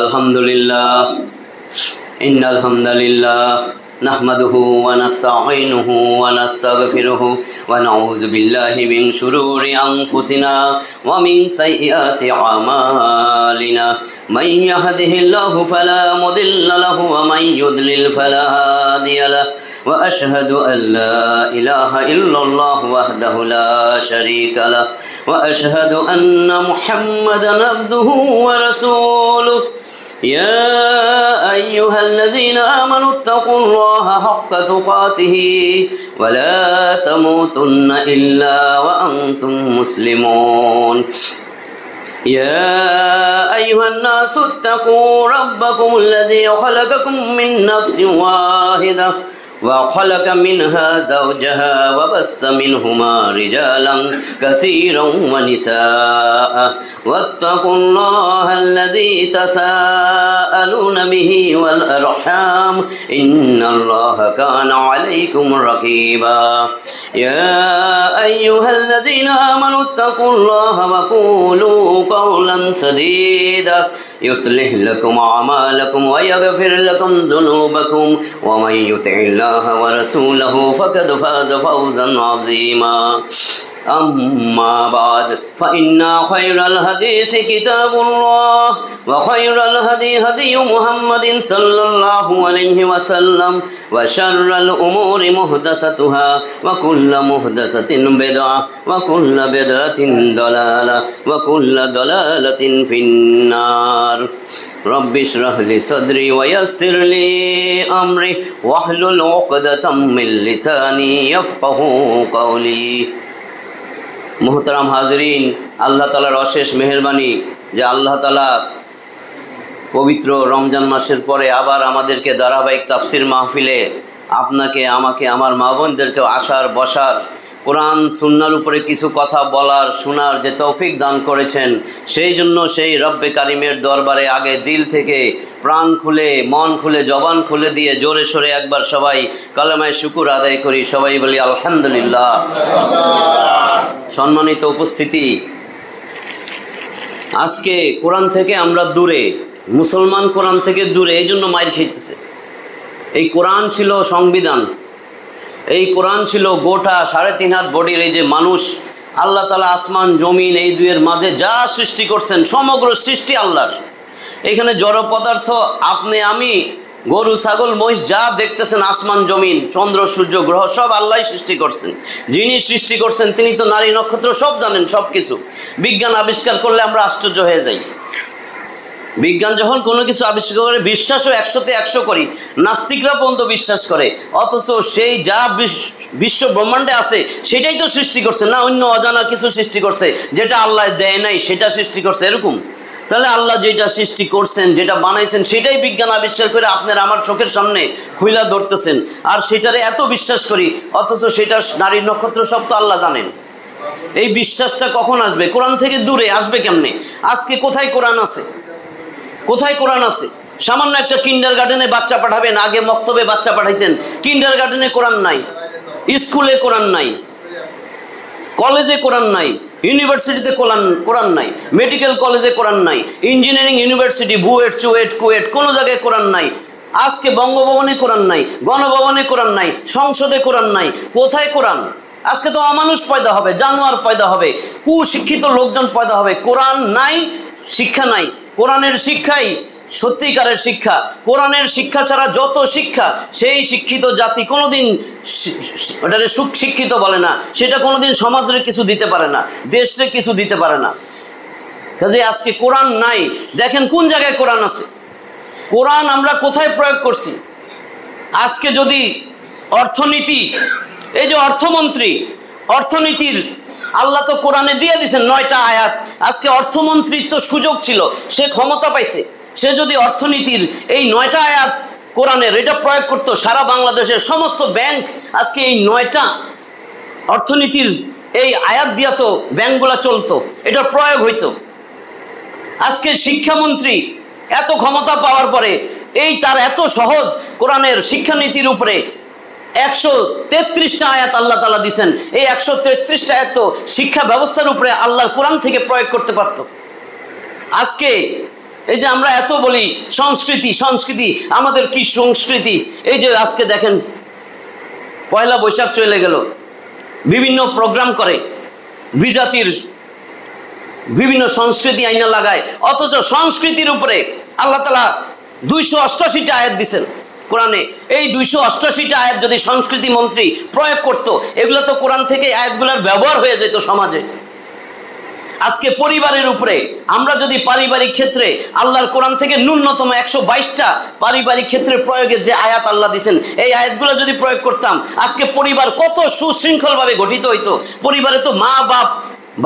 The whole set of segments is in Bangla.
আলহামদুলিল্লাহ ইন্নাল হামদালিল্লাহ নাহমাদুহু ওয়া নাস্তাঈনুহু ওয়া নাস্তাগফিরুহু ওয়া নাউযু বিল্লাহি মিন শুরুরি আনফুসিনা ওয়া মিন সাইয়্যাতি আমালিনা মান ইয়াহদিহিল্লাহু ফালা মুদিল্লা লাহু ওয়া মান ইউদ্লিল ফালা হাদিয়া লাহু ওয়া আশহাদু আল লা ইলাহা ইল্লাল্লাহু ওয়াহদাহু লা শারীকা লাহু ওয়া আশহাদু আন্না মুহাম্মাদান আবদুহু ওয়া রাসূলুহু يا أيها الذين آمنوا اتقوا الله حق تقاته ولا تموتن إلا وأنتم مسلمون يا أيها الناس اتقوا ربكم الذي خلقكم من نفس واحدة وخلق منها زوجها وبث منهما رجالا كثيرا ونساء واتقوا الله الذي تساءلون به والأرحام إن الله كان عليكم رقيبا يا أيها الذين آمنوا اتقوا الله وقولوا قولا سديدا يصلح لكم أعمالكم ويغفر لكم ذنوبكم ومن يطع الله ورسوله فقد فاز فوزا عظيما أما بعد فإن خير الحديث كتاب الله وخير الهدي هدي محمد صلى الله عليه وسلم وشر الأمور محدثاتها وكل محدثة بدعة وكل بدعة ضلالة وكل ضلالة في النار رب اشرح لي صدري ويسر لي أمري واحلل عقدة من لساني يفقهوا قولي মোহতারাম হাজরিন, আল্লাহ তাআলার অশেষ মেহেরবানি যে আল্লাহ তাআলা পবিত্র রমজান মাসের পরে আবার আমাদেরকে ধারাবাহিক তাফসির মাহফিলে আপনাকে, আমাকে, আমার মা বোনদেরকে আসার বসার, কোরআন সুন্নাহর উপরে কিছু কথা বলার শোনার যে তৌফিক দান করেছেন, সেই জন্য সেই রব্বে কারিমের দরবারে আগে দিল থেকে প্রাণ খুলে, মন খুলে, জবান খুলে দিয়ে জোরে সোরে একবার সবাই কালেমায়ে শুকর আদায় করি। সবাই বলি আলহামদুলিল্লাহ। সম্মানিত উপস্থিতি, আজকে কোরআন থেকে আমরা দূরে, মুসলমান কোরআন থেকে দূরে, এই জন্য মাইর খেতেছে। এই কোরআন ছিল সংবিধান, এই কোরআন ছিল গোটা 3.5 হাত বডির এই যে মানুষ, আল্লাহ তাআলা আসমান জমিন এই দুয়ের মাঝে যা সৃষ্টি করছেন সমগ্র সৃষ্টি আল্লাহর। এখানে জড় পদার্থ আপনি আমি, গরু ছাগল মহিষ যা দেখতেছেন, আসমান জমিন চন্দ্র সূর্য গ্রহ সব আল্লাহই সৃষ্টি করছেন। যিনি সৃষ্টি করছেন তিনি তো নারী নক্ষত্র সব জানেন, সব কিছু। বিজ্ঞান আবিষ্কার করলে আমরা আশ্চর্য হয়ে যাই। বিজ্ঞান যখন কোনো কিছু আবিষ্কার করে বিশ্বাসও 100তে 100 করি, নাস্তিকরা পর্যন্ত বিশ্বাস করে। অথচ সেই যা বিশ্ব ব্রহ্মাণ্ডে আছে সেটাই তো সৃষ্টি করছে, না অন্য অজানা কিছু সৃষ্টি করছে যেটা আল্লাহ দেয় নাই সেটা সৃষ্টি করছে, এরকম। তাহলে আল্লাহ যেটা সৃষ্টি করছেন, যেটা বানাইছেন, সেটাই বিজ্ঞান আবিষ্কার করে আপনার আমার চোখের সামনে খুইলা ধরতেছেন, আর সেটারে এত বিশ্বাস করি। অথচ সেটা নারী নক্ষত্র সব তো আল্লাহ জানেন। এই বিশ্বাসটা কখন আসবে? কোরআন থেকে দূরে আসবে কেমনে? আজকে কোথায় কোরআন আছে? কোথায় কোরআন আছে? সামান্য একটা কিন্ডার গার্ডেনে বাচ্চা পাঠাবেন, আগে মক্তবে বাচ্চা পাঠাইতেন, কিন্ডার গার্ডেনে কোরআন নাই, স্কুলে কোরআন নাই, কলেজে কোরআন নাই, ইউনিভার্সিটিতে কোরআন নাই, মেডিকেল কলেজে কোরআন নাই, ইঞ্জিনিয়ারিং ইউনিভার্সিটি, বুয়েট, চুয়েট, কুয়েট, কোনো জায়গায় কোরআন নাই। আজকে বঙ্গভবনে কোরআন নাই, গণভবনে কোরআন নাই, সংসদে কোরআন নাই। কোথায় কোরআন? আজকে তো অমানুষ পয়দা হবে, জানোয়ার পয়দা হবে, কুশিক্ষিত লোকজন পয়দা হবে। কোরআন নাই, শিক্ষা নাই। কোরআনের শিক্ষাই সত্যিকারের শিক্ষা। কোরআনের শিক্ষা ছাড়া যত শিক্ষা, সেই শিক্ষিত জাতি কোনোদিন, ওটারে সুশিক্ষিত বলে না, সেটা কোনোদিন সমাজের কিছু দিতে পারে না, দেশের কিছু দিতে পারে না। কাজে আজকে কোরআন নাই। দেখেন কোন জায়গায় কোরআন আছে, কোরআন আমরা কোথায় প্রয়োগ করছি। আজকে যদি অর্থনীতি, এই যে অর্থমন্ত্রী, অর্থনীতির আল্লাহ তো কোরআনে দিয়ে দিয়েছেন 9টা আয়াত। আজকে অর্থমন্ত্রীর তো সুযোগ ছিল, সে ক্ষমতা পাইছে, সে যদি অর্থনীতির এই 9টা আয়াত কোরআনের এটা প্রয়োগ করতো, সারা বাংলাদেশের সমস্ত ব্যাংক আজকে এই 9টা অর্থনীতির এই আয়াত দিয়া তো ব্যাংকগুলা চলতো, এটা প্রয়োগ হইতো। আজকে শিক্ষামন্ত্রী এত ক্ষমতা পাওয়ার পরে এই তার এত সহজ কোরআনের শিক্ষানীতির উপরে 133টা আয়াত আল্লাহ তাআলা দিয়েছেন। এই 133টা আয়াত তো শিক্ষা ব্যবস্থার উপরে আল্লাহর কোরআন থেকে প্রয়োগ করতে পারত। আজকে এই যে আমরা এত বলি সংস্কৃতি সংস্কৃতি, আমাদের কি সংস্কৃতি? এই যে আজকে দেখেন পয়লা বৈশাখ চলে গেল, বিভিন্ন প্রোগ্রাম করে, বিজাতির বিভিন্ন সংস্কৃতি আইনা লাগায়, অথচ সংস্কৃতির উপরে আল্লাহ তাআলা 288টা আয়াত দিছেন কোরআনে। এই 288টা আয়াত যদি সংস্কৃতি মন্ত্রী প্রয়োগ করত, এগুলো তো কোরআন থেকে আয়াতগুলোর ব্যবহার হয়ে যেত সমাজে। আজকে পরিবারের উপরে আমরা যদি পারিবারিক ক্ষেত্রে আল্লাহর কোরআন থেকে ন্যূনতম 122টা পারিবারিক ক্ষেত্রে প্রয়োগের যে আয়াত আল্লাহ দিয়েছেন, এই আয়াতগুলো যদি প্রয়োগ করতাম, আজকে পরিবার কত সুশৃঙ্খলভাবে গঠিত হইতো। পরিবারে তো মা বাপ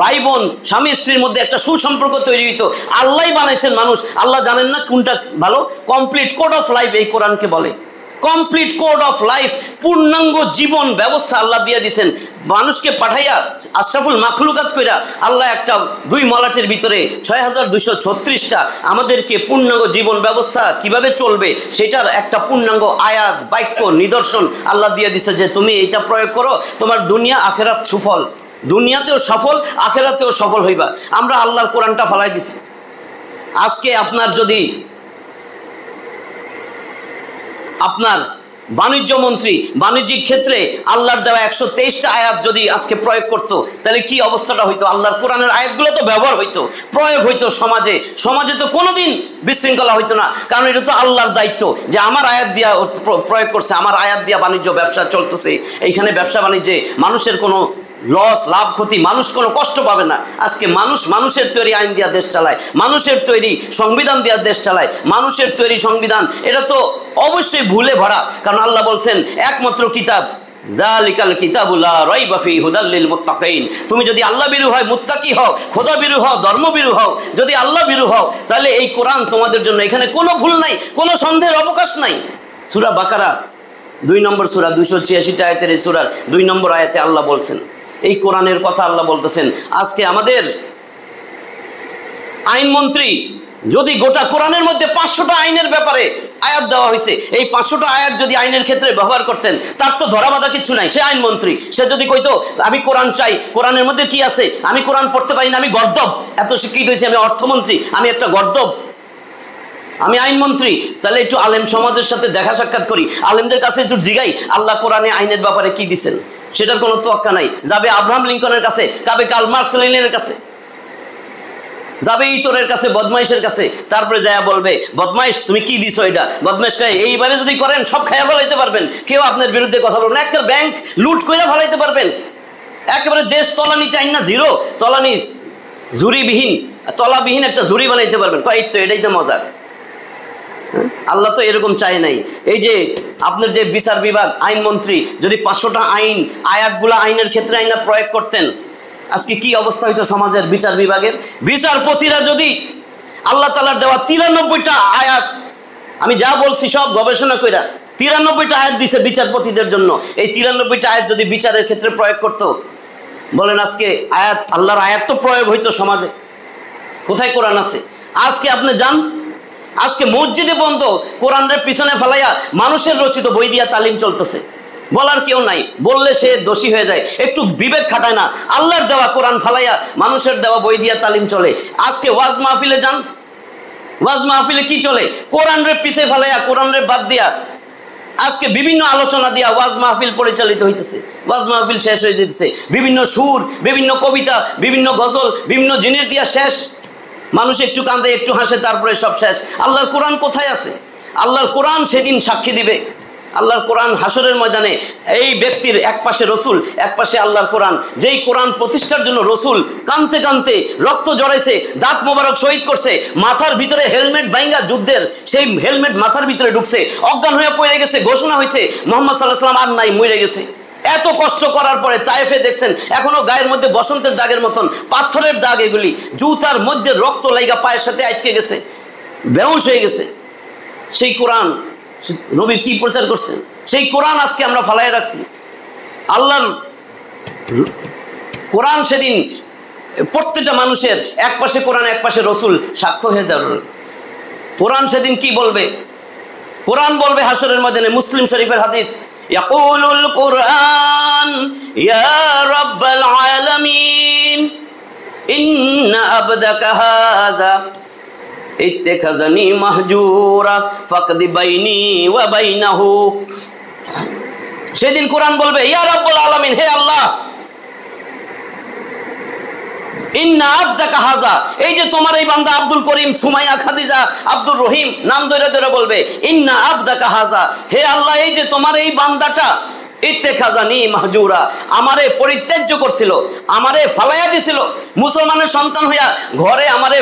ভাই বোন স্বামী স্ত্রীর মধ্যে একটা সুসম্পর্ক তৈরি হইতো। আল্লাহই বানাইছেন মানুষ, আল্লাহ জানেন না কোনটা ভালো? কমপ্লিট কোড অফ লাইফ এই কোরআনকে বলে। কমপ্লিট কোড অফ লাইফ, পূর্ণাঙ্গ জীবন ব্যবস্থা আল্লাহ দিয়ে দিয়েছেন। মানুষকে পাঠাইয়া আশরাফুল মাখলুকাত কইরা আল্লাহ একটা 2 মলাটের ভিতরে 6236টা আমাদেরকে পূর্ণাঙ্গ জীবন ব্যবস্থা কিভাবে চলবে সেটার একটা পূর্ণাঙ্গ আয়াত বাক্য নিদর্শন আল্লাহ দিয়ে দিছে, যে তুমি এটা প্রয়োগ করো, তোমার দুনিয়া আখেরাত সুফল, দুনিয়াতেও সফল আখেরাতেও সফল হইবা। আমরা আল্লাহর কোরআনটা ফলাই দিছি। আজকে আপনার যদি আপনার বাণিজ্য মন্ত্রী বাণিজ্যিক ক্ষেত্রে আল্লাহর দেওয়া 123টা আয়াত যদি আজকে প্রয়োগ করতো, তাহলে কি অবস্থাটা হইতো? আল্লাহর কোরআনের আয়াতগুলো তো ব্যবহার হইতো, প্রয়োগ হইতো সমাজে। সমাজে তো কোনোদিন বিশৃঙ্খলা হইতো না, কারণ এটা তো আল্লাহর দায়িত্ব যে আমার আয়াত দিয়া প্রয়োগ করছে, আমার আয়াত দিয়া বাণিজ্য ব্যবসা চলতেছে। এইখানে ব্যবসা বাণিজ্যে মানুষের কোনো লস লাভ ক্ষতি, মানুষ কোনো কষ্ট পাবে না। আজকে মানুষের তৈরি আইন দিয়া দেশ চালায়, মানুষের তৈরি সংবিধান দিয়া দেশ চালায়। মানুষের তৈরি সংবিধান এটা তো অবশ্যই ভুলে ভরা, কারণ আল্লাহ বলছেন একমাত্র কিতাব যালিকাল কিতাবু লা রাইবা ফীহি হুদাল লিল মুত্তাকিন। তুমি যদি আল্লাহ বিরু হয়, মুত্তাকি হও, খোদা বিরু হও, ধর্ম বিরু হও, যদি আল্লাহ বিরু হও, তাহলে এই কোরআন তোমাদের জন্য, এখানে কোনো ভুল নাই, কোনো সন্দেহের অবকাশ নাই। সূরা বাকারা 2 নম্বর সূরা 286টা আয়াতের এই সূরার 2 নম্বর আয়াতে আল্লাহ বলছেন, এই কোরআনের কথা আল্লাহ বলতেছেন। আজকে আমাদের আইনমন্ত্রী যদি গোটা কোরআনের মধ্যে 500টা আইনের ব্যাপারে আয়াত দেওয়া হয়েছে, এই 500টা আয়াত যদি আইনের ক্ষেত্রে ব্যবহার করতেন, তার তো ধরা বাঁধা কিছু নাই। সে আইনমন্ত্রী, সে যদি কইতো আমি কোরআন চাই, কোরআনের মধ্যে কি আছে, আমি কোরআন পড়তে পারি না, আমি গর্দব, এত শিক্ষিত হয়েছি, আমি অর্থমন্ত্রী, আমি একটা গর্দব, আমি আইনমন্ত্রী, তাহলে একটু আলেম সমাজের সাথে দেখা সাক্ষাৎ করি, আলেমদের কাছে একটু জিগাই আল্লাহ কোরআনে আইনের ব্যাপারে কি দিচ্ছেন। সেটার কোনো তোয়াক্কা নাই। যাবে আব্রাহাম লিঙ্কনের কাছে, যাবে কার্ল মার্কস লেনিনের কাছে, যাবে ইতরের কাছে, বদমাইশের কাছে, তারপরে যায়া বলবে বদমাইশ তুমি কি দিছো এটা, বদমাইশ খায় এইভাবে যদি করেন সব খাইয়া ফেলাইতে পারবেন, কেউ আপনার বিরুদ্ধে কথা বলবেন, একটা ব্যাংক লুট করে ফেলাইতে পারবেন, একেবারে দেশ তলানিতে আইন না জিরো, তলানি ঝুরিবিহীন, তলাবিহীন একটা ঝুরি বানাইতে পারবেন। কয় তো এটাই তো মজা। আল্লাহ তো এরকম চায় নাই। এই যে আপনার যে বিচার বিভাগ আইনমন্ত্রী যদি 500টা আইন আয়াতগুলা আইনের ক্ষেত্রে আইনা প্রয়োগ করতেন, আজকে কি অবস্থা হইতো সমাজের বিচার বিভাগের? বিচারপতিরা যদি আল্লাহ তাআলার দেওয়া 93টা আয়াত, আমি যা বলছি সব গবেষণা কইরা 93টা আয়াত দিছে বিচারপতিদের জন্য, এই 93টা আয়াত যদি বিচারের ক্ষেত্রে প্রয়োগ করতো, বলেন আজকে আয়াত আল্লাহর আয়াত তো প্রয়োগ হইতো সমাজে। কোথায় কোরআন আছে? আজকে আপনি যান, আজকে মসজিদে বন্ধ, কোরআনের পিছনে ফেলাইয়া মানুষের রচিত বই দিয়া তালিম চলতেছে, বলার কেউ নাই, বললে সে দোষী হয়ে যায়, একটু বিবেক খাটায় না। আল্লাহর দেওয়া কোরআন ফালাইয়া মানুষের দেওয়া বই দিয়া তালিম চলে। আজকে ওয়াজ মাহফিলে যান, ওয়াজ মাহফিলে কি চলে? কোরআনের পিছে ফেলাইয়া, কোরআনের বাদ দিয়া আজকে বিভিন্ন আলোচনা দিয়া ওয়াজ মাহফিল পরিচালিত হইতেছে, ওয়াজ মাহফিল শেষ হয়ে যেতেছে, বিভিন্ন সুর, বিভিন্ন কবিতা, বিভিন্ন গজল, বিভিন্ন জিনিস দিয়া শেষ। মানুষ একটু কাঁদে, একটু হাসে, তারপরে সব শেষ। আল্লাহর কোরআন কোথায় আছে? আল্লাহর কোরআন সেদিন সাক্ষী দিবে। আল্লাহর কোরআন হাসরের ময়দানে, এই ব্যক্তির এক পাশে রসুল, এক পাশে আল্লাহর কোরআন। যেই কোরআন প্রতিষ্ঠার জন্য রসুল কাঁদতে কাঁদতে রক্ত জড়াইছে, দাঁত মোবারক শহীদ করছে, মাথার ভিতরে হেলমেট বাইঙ্গা যুদ্ধের সেই হেলমেট মাথার ভিতরে ঢুকছে, অজ্ঞান হয়ে পড়ে গেছে, ঘোষণা হয়েছে মুহাম্মদ সাল্লাল্লাহু আলাইহি ওয়াসাল্লাম আর নাই, মরে গেছে। এত কষ্ট করার পরে তায়েফে দেখছেন এখনো গায়ের মধ্যে বসন্তের দাগের মতন পাথরের দাগ, এগুলি জুতার মধ্যে রক্ত লাইগা পায়ের সাথে আটকে গেছে, বেহুশ হয়ে গেছে। সেই কোরআন নবীর কি প্রচার করছেন, সেই কোরআন আজকে আমরা ফালাই রাখছি। আল্লাহর কোরআন সেদিন প্রত্যেকটা মানুষের এক পাশে কোরআন, এক পাশে রসুল সাক্ষ্য হয়ে দাঁড়াল। কোরআন সেদিন কি বলবে? কোরআন বলবে হাসরের ময়দানে, মুসলিম শরীফের হাদিস, ইয়াকুলুল কুরআন ইয়া রাব্বাল আলামিন ইন্না আবদাকা হাযা ইত্তাখাযানি মাহজুরা ফাকদি বাইনি ওয়া বাইনাহু। সেদিন কোরআন বলবে ইয়া রাব্বুল আলামিন, হে আল্লাহ, ইন্না আবদাকা হাযা, এই যে তোমার এই বান্দা আব্দুল করিম, সুমাইয়া, খাদিজা, আব্দুর রহিম নাম ধরে ধরে বলবে ইন্না আবদাকা হাযা, হে আল্লাহ, এই যে তোমার এই বান্দাটা ইত্তাখাযানি মাহজুরা, আমারে পরিত্যাজ্য করছিল, আমারে ফালাইয়া দিছিল, মুসলমানের সন্তান হইয়া ঘরে আমারে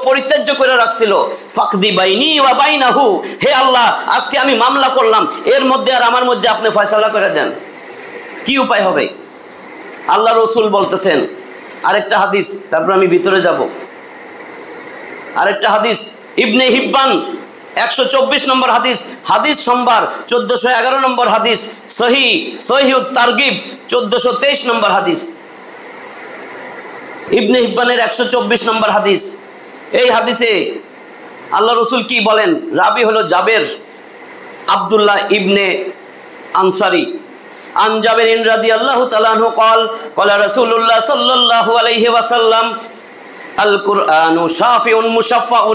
পরিত্যাজ্য করে রাখছিল। ফাকদি বাইনি ওয়া বাইনাহু, হে আল্লাহ, আজকে আমি মামলা করলাম, এর মধ্যে আর আমার মধ্যে আপনি ফয়সালা করে দেন। কি উপায় হবে? আল্লাহ রসুল বলতেছেন, আরেকটা হাদিস, তারপর আমি ভিতরে যাব। আরেকটা হাদিস ইবনে হিব্বান 124 নম্বর হাদিস, হাদিস সম্ভার 1411 নম্বর হাদিস, সহিহুত তারগিব 1423 নম্বর হাদিস, ইবনে হিব্বানের 124 নম্বর হাদিস। এই হাদিসে আল্লাহ রসুল কি বলেন? রাবি হলো জাবের আব্দুল্লাহ ইবনে আনসারি। আন জাবেরিন রাদিয়াল্লাহু তাআলা আনহু قال قال رسول الله صلى الله عليه وسلم القرآن شافع مشفع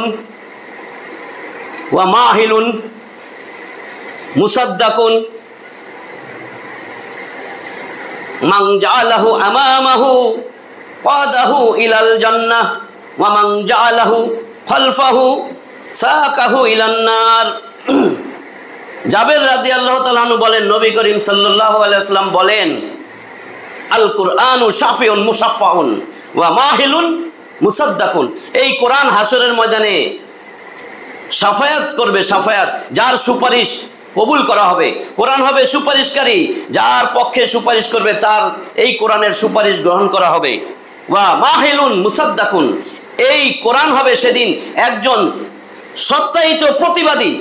وماهل مصدق من جعله أمامه قاده إلى الجنة ومن جعله خلفه ساقه إلى النار। জাবের রাদিয়াল্লাহু তাআলা আনহু বলেন, নবী করিম সাল্লাল্লাহু আলাইহি ওয়াসাল্লাম বলেন, আল কুরআনু শাফিউন মুশাফফাউন ওয়া মাহিলুন মুসাদ্দাকুন, এই কোরআন হাসরের ময়দানে শাফায়াত করবে, শাফায়াত, যার সুপারিশ কবুল করা হবে। কোরআন হবে সুপারিশকারী, যার পক্ষে সুপারিশ করবে তার এই কোরআনের সুপারিশ গ্রহণ করা হবে। ওয়া মাহিলুন মুসাদ্দাকুন, এই কোরআন হবে সেদিন একজন সত্যায়িত প্রতিবাদী,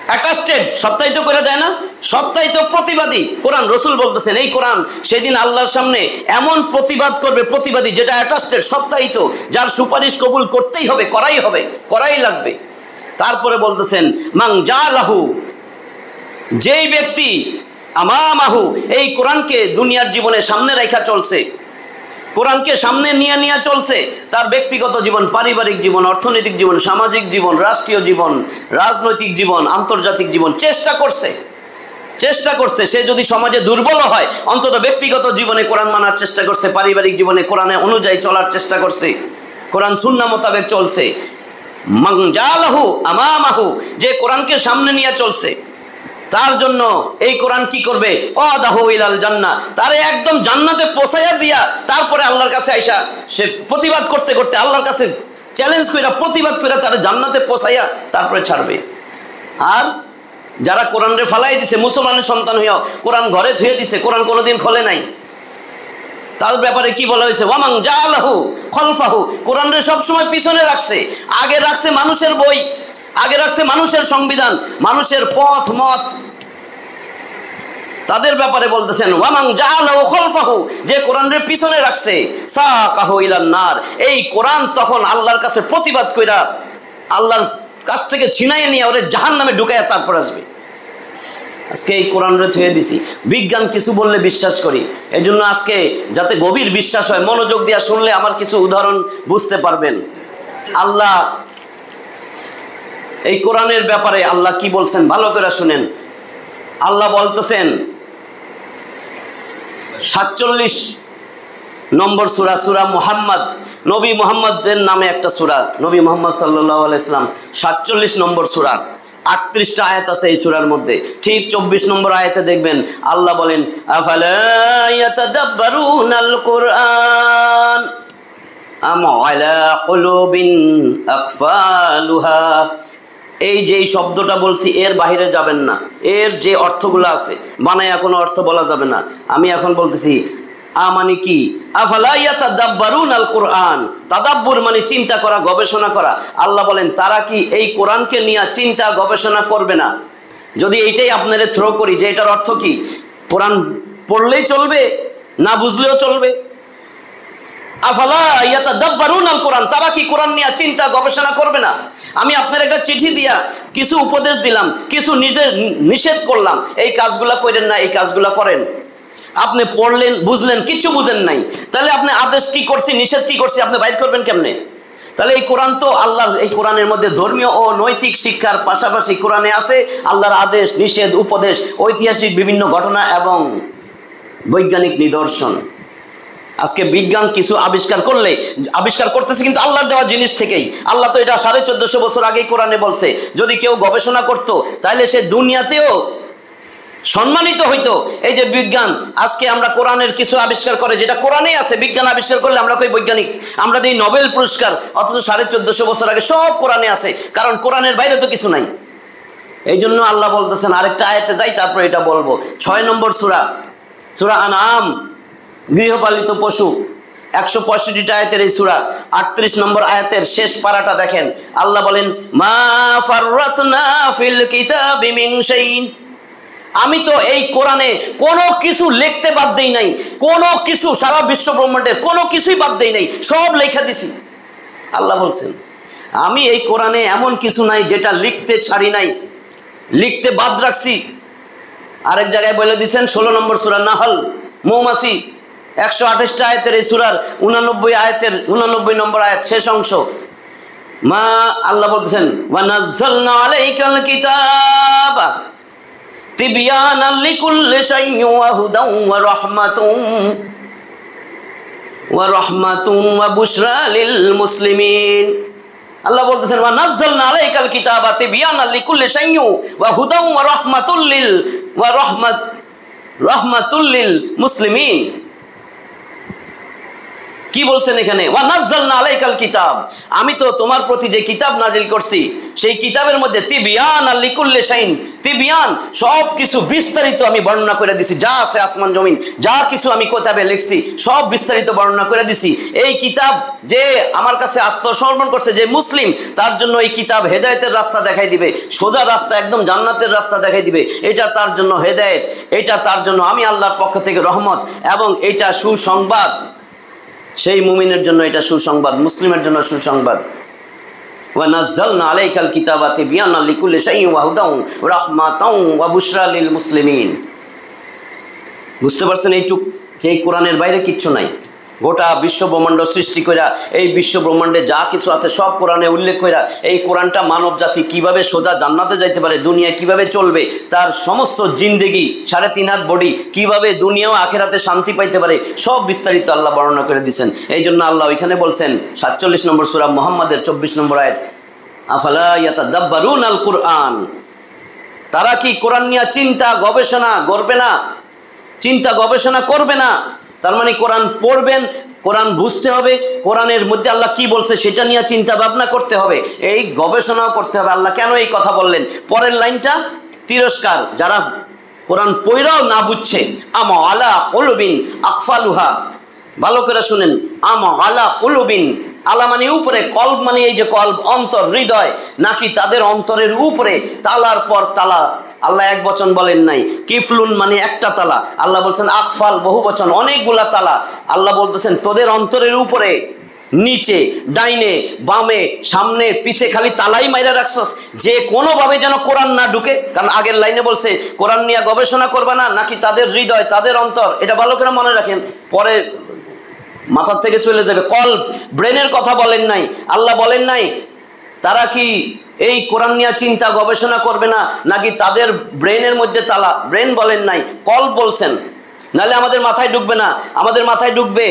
অ্যাটাস্টেড, সত্যায়িত করে দেয় না, সত্যায়িত প্রতিবাদী কোরআন। রসুল বলতেছেন এই কোরআন সেদিন আল্লাহর সামনে এমন প্রতিবাদ করবে, প্রতিবাদী যেটা অ্যাটাস্টেড, সত্যায়িত, যার সুপারিশ কবুল করতেই হবে, করাই লাগবে। তারপরে বলতেছেন মাং জালাহু, যেই ব্যক্তি আমামাহু, এই কোরআনকে দুনিয়ার জীবনে সামনে রেখা চলছে, কোরআনকে সামনে নিয়ে চলছে, তার ব্যক্তিগত জীবন, পারিবারিক জীবন, অর্থনৈতিক জীবন, সামাজিক জীবন, রাষ্ট্রীয় জীবন, রাজনৈতিক জীবন, আন্তর্জাতিক জীবন চেষ্টা করছে। সে যদি সমাজে দুর্বল হয়, অন্তত ব্যক্তিগত জীবনে কোরআন মানার চেষ্টা করছে, পারিবারিক জীবনে কোরআনে অনুযায়ী চলার চেষ্টা করছে, কোরআন সুন্নাহ মোতাবেক চলছে। মান জালাহু আমামাহু, যে কোরআনকে সামনে নিয়ে চলছে, তার জন্য এই কোরআন কি করবে? কাদাহু ইলাল জান্নাহ, তারে একদম জান্নাতে পৌঁছাইয়া দিয়া তারপরে আল্লাহর কাছে আইসা সে প্রতিবাদ করতে করতে, আল্লাহর কাছে চ্যালেঞ্জ কইরা প্রতিবাদ কইরা তারে জান্নাতে পৌঁছাইয়া তারপরে ছাড়বে। আর যারা কোরআনরে ফালাই দিছে, মুসলমানের সন্তান হইয়াও কোরআন ঘরে ধুয়ে দিছে, কোরআন কোনোদিন খোলে নাই, তার ব্যাপারে কি বলা হয়েছে? ওয়ামাং জালাহু খলফাহু, কোরআনরে সবসময় পিছনে রাখছে, আগে রাখছে মানুষের বই, আগে রাখছে মানুষের সংবিধান, মানুষের পথ মত, তাদের ব্যাপারে বলতেছেন ওয়ামাং জালাহু খলফাহু, যে কোরআনের পিছনে রাখছে, সাকাহু ইলান নার, এই কোরআন তখন আল্লাহর কাছে প্রতিবাদ কইরা আল্লাহর কাছ থেকে ছিনাইয়ে নিয়ে ওরে জাহান্নামে ঢুকাইয়া তারপর আসবে। আজকে এই কোরআনরে থুয়ে দিছি, বিজ্ঞান কিছু বললে বিশ্বাস করি, এই জন্য আজকে যাতে গভীর বিশ্বাস হয়, মনোযোগ দিয়া শুনলে আমার কিছু উদাহরণ বুঝতে পারবেন। আল্লাহ এই কোরআনের ব্যাপারে আল্লাহ কি বলছেন ভালো করে শুনেন। আল্লাহ বলতেছেন 47 নম্বর সূরা, সূরা মুহাম্মদ, নবী মুহাম্মদের নামে একটা সূরা, নবী মুহাম্মদ সাল্লাল্লাহু আলাইহি ওয়াসাল্লাম, 47 নম্বর সূরা, 38টা আয়াত আছে এই সূরার মধ্যে। ঠিক 24 নম্বর আয়াতে দেখবেন আল্লাহ বলেন আফালা ইয়াতাদাব্বারুনাল কুরআন আম আলা কুলুবিন আকফালুহা। এই যে শব্দটা বলছি এর বাইরে যাবেন না, এর যে অর্থগুলো আছে বানায়া কোনো অর্থ বলা যাবে না। আমি এখন বলতেছি মানে কি? আফালা ইয়াতাদাব্বারুনাল কুরআন, তাদাব্বুর মানে চিন্তা করা, গবেষণা করা। আল্লাহ বলেন তারা কি এই কোরআনকে নিয়ে চিন্তা গবেষণা করবে না? যদি এইটাই আপনাদের থ্রো করি যে এটার অর্থ কি, কোরআন পড়লেই চলবে না বুঝলেও চলবে? আফালা ইয়াতাদাব্বারুনাল কুরআন, তারা কি কোরআন নিয়ে চিন্তা গবেষণা করবে না? আমি আপনার একটা চিঠি দিয়া কিছু উপদেশ দিলাম, কিছু নিষেধ করলাম, এই কাজগুলা করেন না, এই কাজগুলা করেন। আপনি পড়লেন, বুঝলেন, কিচ্ছু বুঝেন নাই, তাহলে আপনি আদেশ কি করছি, নিষেধ কি করছি আপনি বাইর করবেন কেমনে? তাহলে এই কোরআন তো আল্লাহর, এই কোরআনের মধ্যে ধর্মীয় ও নৈতিক শিক্ষার পাশাপাশি কোরআনে আছে আল্লাহর আদেশ, নিষেধ, উপদেশ, ঐতিহাসিক বিভিন্ন ঘটনা এবং বৈজ্ঞানিক নিদর্শন। আজকে বিজ্ঞান কিছু আবিষ্কার করতেছে কিন্তু আল্লাহর দেওয়া জিনিস থেকেই। আল্লাহ তো এটা 1450 বছর আগেই কোরআনে বলছে। যদি কেউ গবেষণা করত তাহলে সে দুনিয়াতেও সম্মানিত হইতো। এই যে বিজ্ঞান, আজকে আমরা কোরআনের কিছু আবিষ্কার করে, যেটা কোরআনেই আছে, বিজ্ঞান আবিষ্কার করলে আমরা কই বৈজ্ঞানিক, আমরা দিই নোবেল পুরস্কার, অথচ 1450 বছর আগে সব কোরআনে আছে, কারণ কোরআনের বাইরে তো কিছু নাই। এই জন্য আল্লাহ বলতেছেন, আরেকটা আয়াতে যাই তারপর এটা বলবো, 6 নম্বর সূরা আনআম, গৃহপালিত পশু, 165টা আয়াতের এই সূরা 38 নম্বর আয়াতের শেষ পারাটা দেখেন। আল্লাহ বলেন, মা ফাররাতনা ফিল কিতাবি মিন শাইইন, আমি তো এই কোরআনে কোনো কিছু লিখতে বাদ দেই নাই, কোনো কিছু, সারা বিশ্ব ব্রহ্মাণ্ডের কোনো কিছুই বাদ দেই নাই, সব লেখা দিছি। আল্লাহ বলছেন, আমি এই কোরআনে এমন কিছু নাই যেটা লিখতে ছাড়ি নাই, লিখতে বাদ রাখছি। আরেক জায়গায় বলে দিয়েছেন 16 নম্বর সূরা নাহল, মৌমাছি, 128টা আয়াতের এই সূরার 89 নম্বর আয়াত শেষ অংশ, মা আল্লাহ বলতেছেন, ওয়া নাযালনা আলাইকাল কিতাবা তিবয়ানাল লিকুল্লি শাইইন ওয়া হুদান ওয়া রাহমাতুন ওয়া বুশরা লিল মুসলিমিন। আল্লাহ বলতেছেন, ওয়া নাযালনা আলাইকাল কিতাবা তিবয়ানাল লিকুল্লি শাইইন ওয়া হুদান ওয়া রাহমাতুল লিল মুসলিমিন। কি বলছেন এখানে? ওয়া নাযালনা আলাইকাল কিতাব, আমি তো তোমার প্রতি যে কিতাব নাজিল করছি সেই কিতাবের মধ্যে তিবয়ানাল লিকুল্লি শাইইন, তিবয়ান সব কিছু বিস্তারিত আমি বর্ণনা করে দিছি, যা আছে আসমান জমিন যা কিছু আমি কিতাবে লিখছি সব বিস্তারিত বর্ণনা করে দিছি। এই কিতাব যে আমার কাছে আত্মসমর্পণ করছে, যে মুসলিম, তার জন্য এই কিতাব হেদায়েতের রাস্তা দেখাই দিবে, সোজা রাস্তা, একদম জান্নাতের রাস্তা দেখাই দিবে। এটা তার জন্য হেদায়েত, এটা তার জন্য আমি আল্লাহর পক্ষ থেকে রহমত, এবং এটা সুসংবাদ। সেই মুমিনের জন্য এটা সুসংবাদ, মুসলিমের জন্য সুসংবাদ। ওয়া নাযালনা আলাইকাল কিতাবা তিবয়ানাল লিকুল্লি শাইইন ওয়া হুদান ওয়া রাহমাতান ওয়া বুশরা লিল মুসলিমিন। বুঝতে পারছেন? এই কোরআনের বাইরে কিচ্ছু নাই। গোটা বিশ্ব ব্রহ্মাণ্ড সৃষ্টি কইরা, এই বিশ্ব ব্রহ্মাণ্ডে যা কিছু আছে সব কোরআনে উল্লেখ কইরা, এই কোরআনটা মানব জাতি কিভাবে সোজা জান্নাতে যাইতে পারে, দুনিয়া কিভাবে চলবে, তার সমস্ত জিন্দেগি, 3.5 হাত বডি কিভাবে দুনিয়াও আখেরাতে শান্তি পাইতে পারে, সব বিস্তারিত আল্লাহ বর্ণনা করে দিয়েছেন। এই জন্য আল্লাহ ওইখানে বলছেন 47 নম্বর সূরা মুহাম্মাদের 24 নম্বর আয়াত, আফালা ইয়াতাদাব্বারুনাল কুরআন, তারা কি কোরআন নিয়ে চিন্তা গবেষণা করবে না? তার মানে কোরআন পড়বেন, কোরআন বুঝতে হবে, কোরআনের মধ্যে আল্লাহ কি বলছে সেটা নিয়ে চিন্তা ভাবনা করতে হবে, এই গবেষণাও করতে হবে। আল্লাহ কেন এই কথা বললেন? পরের লাইনটা তিরস্কার, যারা কোরআন পড়াও না বুঝছে, আমা আলা কুলুবিন আকফালুহা, ভালো করে শুনেন, আমা আলা কুলুবিন, আলা মানে উপরে, কলব মানে এই যে কলব, অন্তর, হৃদয়, নাকি তাদের অন্তরের উপরে তালার পর তালা। আল্লাহ এক বচন বলেন নাই, কিফলুন মানে একটা তালা, আল্লাহ বলছেন আকফাল বহু বচন, অনেকগুলা তালা। আল্লাহ বলতেছেন তোদের অন্তরের উপরে, নিচে, ডাইনে, বামে, সামনে, পিছে খালি তালাই মাইরা রাখছস, যে কোনোভাবে যেন কোরআন না ঢুকে। কারণ আগের লাইনে বলছে কোরআন নিয়ে গবেষণা করবে না, নাকি তাদের হৃদয়, তাদের অন্তর, এটা ভালো করে মনে রাখেন, পরে মাথার থেকে চলে যাবে। কলব, ব্রেনের কথা বলেন নাই। আল্লাহ বলেন নাই তারা কি এই কোরআন নিয়ে চিন্তা গবেষণা করবে না, নাকি তাদের ব্রেনের মধ্যে তালা, ব্রেন বলেন নাই, কলব বলছেন। নাহলে আমাদের মাথায় ঢুকবে না, আমাদের মাথায় ঢুকবে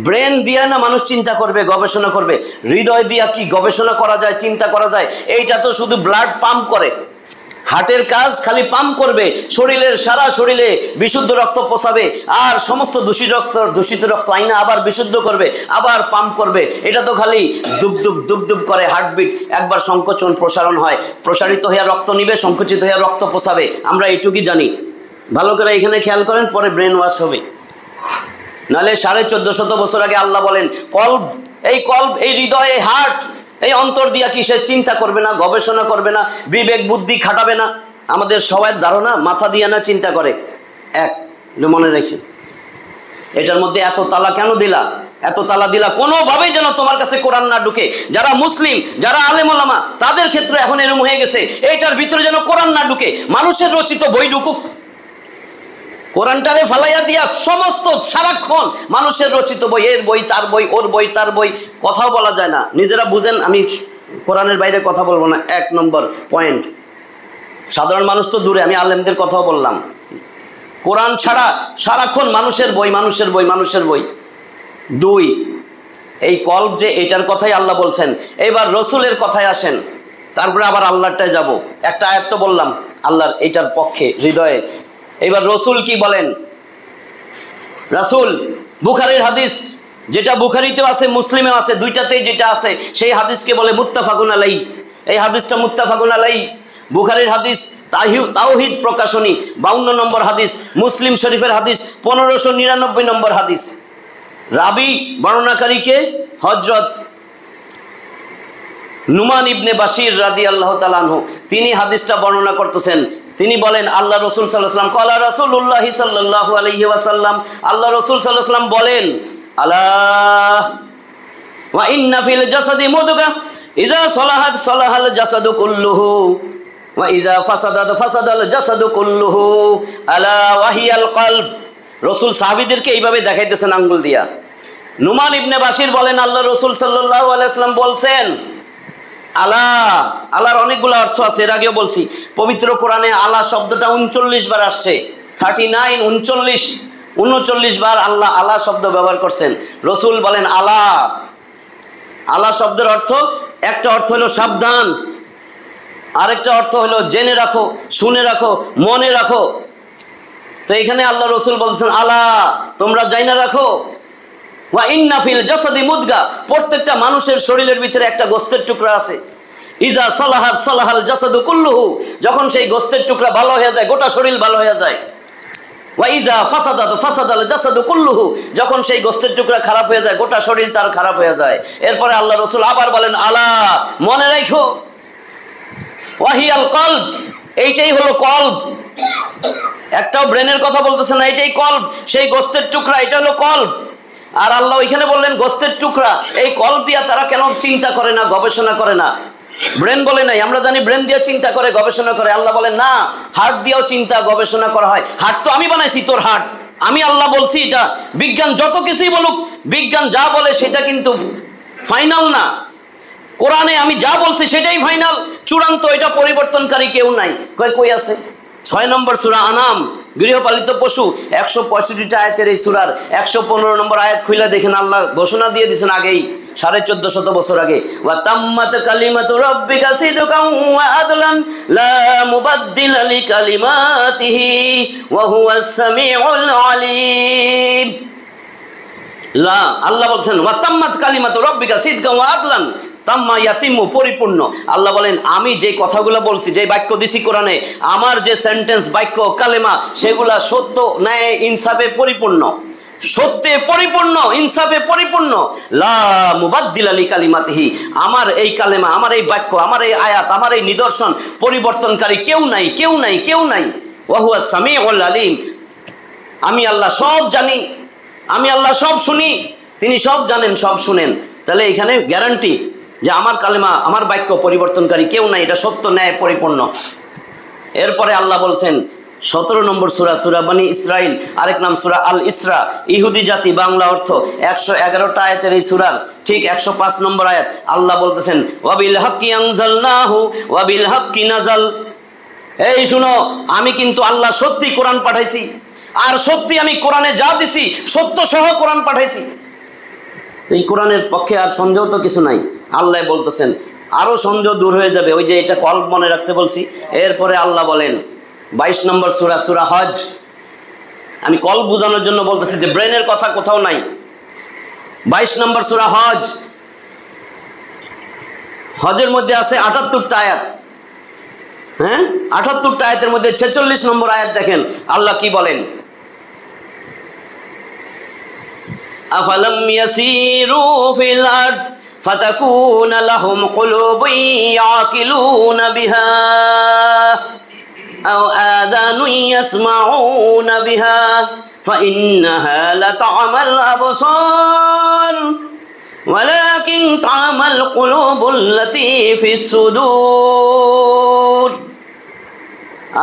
ব্রেন দিয়া না, মানুষ চিন্তা করবে, গবেষণা করবে। হৃদয় দিয়া কি গবেষণা করা যায়, চিন্তা করা যায়? এইটা তো শুধু ব্লাড পাম্প করে, হার্টের কাজ খালি পাম্প করবে, শরীরের সারা শরীরে বিশুদ্ধ রক্ত পৌঁছাবে, আর সমস্ত দূষিত রক্ত আইনা আবার বিশুদ্ধ করবে, আবার পাম্প করবে। এটা তো খালি দুব দুব করে, হার্টবিট একবার সংকোচন প্রসারণ হয়, প্রসারিত হইয়া রক্ত নিবে, সংকুচিত হইয়া রক্ত পৌঁছাবে। আমরা এইটুকুই জানি। ভালো করে এখানে খেয়াল করেন, পরে ব্রেন ওয়াশ হবে। নাহলে 1450 বছর আগে আল্লাহ বলেন কলব, এই হৃদয়, এই হার্ট, এই অন্তর দিয়া কি সে চিন্তা করবে না, গবেষণা করবে না, বিবেক বুদ্ধি খাটাবে না? আমাদের সবাই ধারণা মাথা দিয়া না চিন্তা করে। মনে রাখছেন, এটার মধ্যে এত তালা কেন দিলা? এত তালা দিলা কোনোভাবেই যেন তোমার কাছে কোরআন না ঢুকে। যারা মুসলিম, যারা আলেম ওলামা, তাদের ক্ষেত্রে এখন এরকম হয়ে গেছে, এইটার ভিতরে যেন কোরআন না ঢুকে, মানুষের রচিত বই ঢুকুক। কোরআনটারে ফালাইয়া দিয়া সমস্ত সারাক্ষণ মানুষের রচিত বই, এর বই তার বই, ওর বই তার বই, কথাও বলা যায় না। নিজেরা বুঝেন, আমি কোরআনের বাইরে কথা বলবো না। 1 নম্বর পয়েন্ট, সাধারণ মানুষ তো দূরে, আমি আলেমদের কথাও বললাম। কোরআন ছাড়া সারাক্ষণ মানুষের বই, মানুষের বই, মানুষের বই। 2, এই কলব যে, এটার কথাই আল্লাহ বলছেন। এবার রসুলের কথায় আসেন, তারপরে আবার আল্লাহরটায় যাব। একটা আয়াত তো বললাম আল্লাহর, এইটার পক্ষে হৃদয়ে। এবার রসুল কি বলেন? রাসূল বুখারীর হাদিস, যেটা বুখারীতেও আছে মুসলিমেও আছে, দুইটাতেই যেটা আছে সেই হাদিসকে বলে মুত্তাফাকুন আলাইহি। এই হাদিসটা মুত্তাফাকুন আলাইহি। বুখারীর হাদিস তাওহীদ প্রকাশনী 52 নম্বর হাদিস, মুসলিম শরীফের হাদিস 1599 নম্বর হাদিস। রাবি বর্ণনাকারীকে হযরত নুমান ইবনে বাশির রাদিয়াল্লাহু তাআলা আনহু, তিনি হাদিসটা বর্ণনা করতেছেন। তিনি বলেন আল্লাহ রসুল সাল্লাল্লাহু আলাইহি ওয়াসাল্লাম, ক্বালা রাসূলুল্লাহি সাল্লাল্লাহু আলাইহি ওয়াসাল্লাম, আল্লাহ রসুল সাল্লাল্লাহু আলাইহি ওয়াসাল্লাম বলেন, আলা ওয়া ইন্না ফিল জাসাদি মুদগাহ ইযা সালাহাত সালাহাল জাসাদু কুল্লুহু ওয়া ইযা ফাসাদাত ফাসাদাল জাসাদু কুল্লুহু আলা ওয়া হিয়াল কলব। রসুল সাহাবীদেরকে এইভাবে দেখাইতেছেন আঙ্গুল দিয়া। নুমান ইবনে বাশির বলেন আল্লাহ রসুল সাল্লাল্লাহু আলাইহি ওয়াসাল্লাম বলছেন, আলা, আলার অনেকগুলো অর্থ আছে, এর আগেও বলছি। পবিত্র কোরআনে আলা শব্দটা 39 বার আসছে, 39 39 বার আল্লাহ আলা শব্দ ব্যবহার করছেন। রসুল বলেন আলা। আলা শব্দের অর্থ, একটা অর্থ হলো সাবধান, আরেকটা অর্থ হলো জেনে রাখো, শুনে রাখো, মনে রাখো। তো এখানে আল্লাহ রসুল বলছেন আলা, তোমরা জাইনা রাখো। ওয়া ইন্না ফিল জাসাদি মুদগা, প্রত্যেকটা মানুষের শরীরের ভিতরে একটা গোস্তের টুকরা আছে। ইজা সালাহাত সালাহাল জাসাদু কুল্লুহু, যখন সেই গোস্তের টুকরা ভালো হয়ে যায় গোটা শরীর ভালো হয়ে যায়। ওয়া ইজা ফাসাদাত ফাসাদাল জাসাদু কুল্লুহু, যখন সেই গোস্তের টুকরা খারাপ হয়ে যায় গোটা শরীর তার খারাপ হয়ে যায়। এরপরে আল্লাহ রসুল আবার বলেন আলা, মনে রাখো। ওয়াহিয়াল কলব, এইটাই হলো কলব। একটাও ব্রেনের কথা বলতেছে না, এইটাই কলব, সেই গোস্তের টুকরা, এটা হলো কলব। আর আল্লাহ ওইখানে বললেন গোস্তের টুকরা। এই কলব দিয়া তারা কেন চিন্তা করে না, গবেষণা করে না? ব্রেন বলে নাই, আমরা জানি ব্রেন দিয়ে চিন্তা করে গবেষণা করে। আল্লাহ বলেন না, হার্ট দিয়েও চিন্তা গবেষণা করা হয়। হার্ট তো আমি বানাইছি, তোর হার্ট আমি আল্লাহ বলছি। এটা বিজ্ঞান যত কিছুই বলুক, বিজ্ঞান যা বলে সেটা কিন্তু ফাইনাল না। কোরআনে আমি যা বলছি সেটাই ফাইনাল, চূড়ান্ত, এটা পরিবর্তনকারী কেউ নাই। কই আছে? 6 নম্বর সূরা আনাম, গৃহপালিত পশু, 165টা আয়াতের এই সূরার 115 নম্বর আয়াত খুলে দেখেন, আল্লাহ ঘোষণা দিয়ে দিয়েছেন আগেই, 1450 বছর আগে। ওয়া তাম্মাত কালিমাতু রাব্বিকা সিদকান ওয়া আদলান লা মুবাদদিলা লিকালিমাতিহি ওয়া হুয়াস সামিউল আলিম। লা, আল্লাহ বলছেন ওয়া তাম্মাত কালিমাতু রাব্বিকা সিদকান ওয়া আদলান, তাম্মা ইয়াতিমু, পরিপূর্ণ। আল্লাহ বলেন আমি যে কথাগুলো বলছি, যে বাক্য দিছি কোরআনে, আমার যে সেন্টেন্স, বাক্য, কালেমা, সেগুলা সত্য, ন্যায়, ইনসাফে পরিপূর্ণ, সত্যে পরিপূর্ণ, ইনসাফে পরিপূর্ণ। লা মুবাদদিলা লিকালিমাতিহি, আমার এই কালেমা, আমার এই বাক্য, আমার এই আয়াত, আমার এই নিদর্শন পরিবর্তনকারী কেউ নাই, কেউ নাই, কেউ নাই। ওয়া হুয়াস সামিউল আলিম, আমি আল্লাহ সব জানি, আমি আল্লাহ সব শুনি, তিনি সব জানেন, সব শুনেন। তাহলে এখানে গ্যারান্টি যে আমার কালেমা, আমার বাক্য পরিবর্তনকারী কেউ নাই, এটা সত্য, ন্যায়, পরিপূর্ণ। এরপরে আল্লাহ বলছেন 17 নম্বর সূরা, সূরা বনি ইসরাইল, আরেক নাম সূরা আল ইসরা, ইহুদি জাতি, বাংলা অর্থ। 111টা আয়াতের এই সূরার ঠিক 105 নম্বর আয়াত আল্লাহ বলতেছেন ওয়াবিল হাক্কি আনজালনাহু ওয়াবিল হাক্কি নাজাল। এই শুনো, আমি কিন্তু আল্লাহ সত্যি কোরআন পাঠাইছি, আর সত্যি আমি কোরআনে যা দিছি সত্য সহ কোরআন পাঠাইছি। এই কোরআনের পক্ষে আর সন্দেহ তো কিছু নাই। আল্লাহ বলতেছেন, আরও সন্দেহ দূর হয়ে যাবে, ওই যে এটা কলব মনে রাখতে বলছি। এরপরে আল্লাহ বলেন 22 নম্বর সূরা, সূরা হজ। আমি কলব বোঝানোর জন্য বলতেছি যে ব্রেনের কথা কোথাও নাই। 22 নম্বর সূরা হজ, হজের মধ্যে আছে 78টা আয়াত। হ্যাঁ, 78টা আয়াতের মধ্যে 46 নম্বর আয়াত দেখেন আল্লাহ কি বলেন, আফালাম ইয়াসিরু ফিল আরদ ফাতাকুনা লাহুম কুলুবুন ইয়াকিলুনা বিহা আও আযানুন ইয়াসমাউনা বিহা ফাইন্নাহা লাতা'মাল আবসার ওয়ালাকিন তা'মাল কুলুবুল লাতী ফিস সুদূর।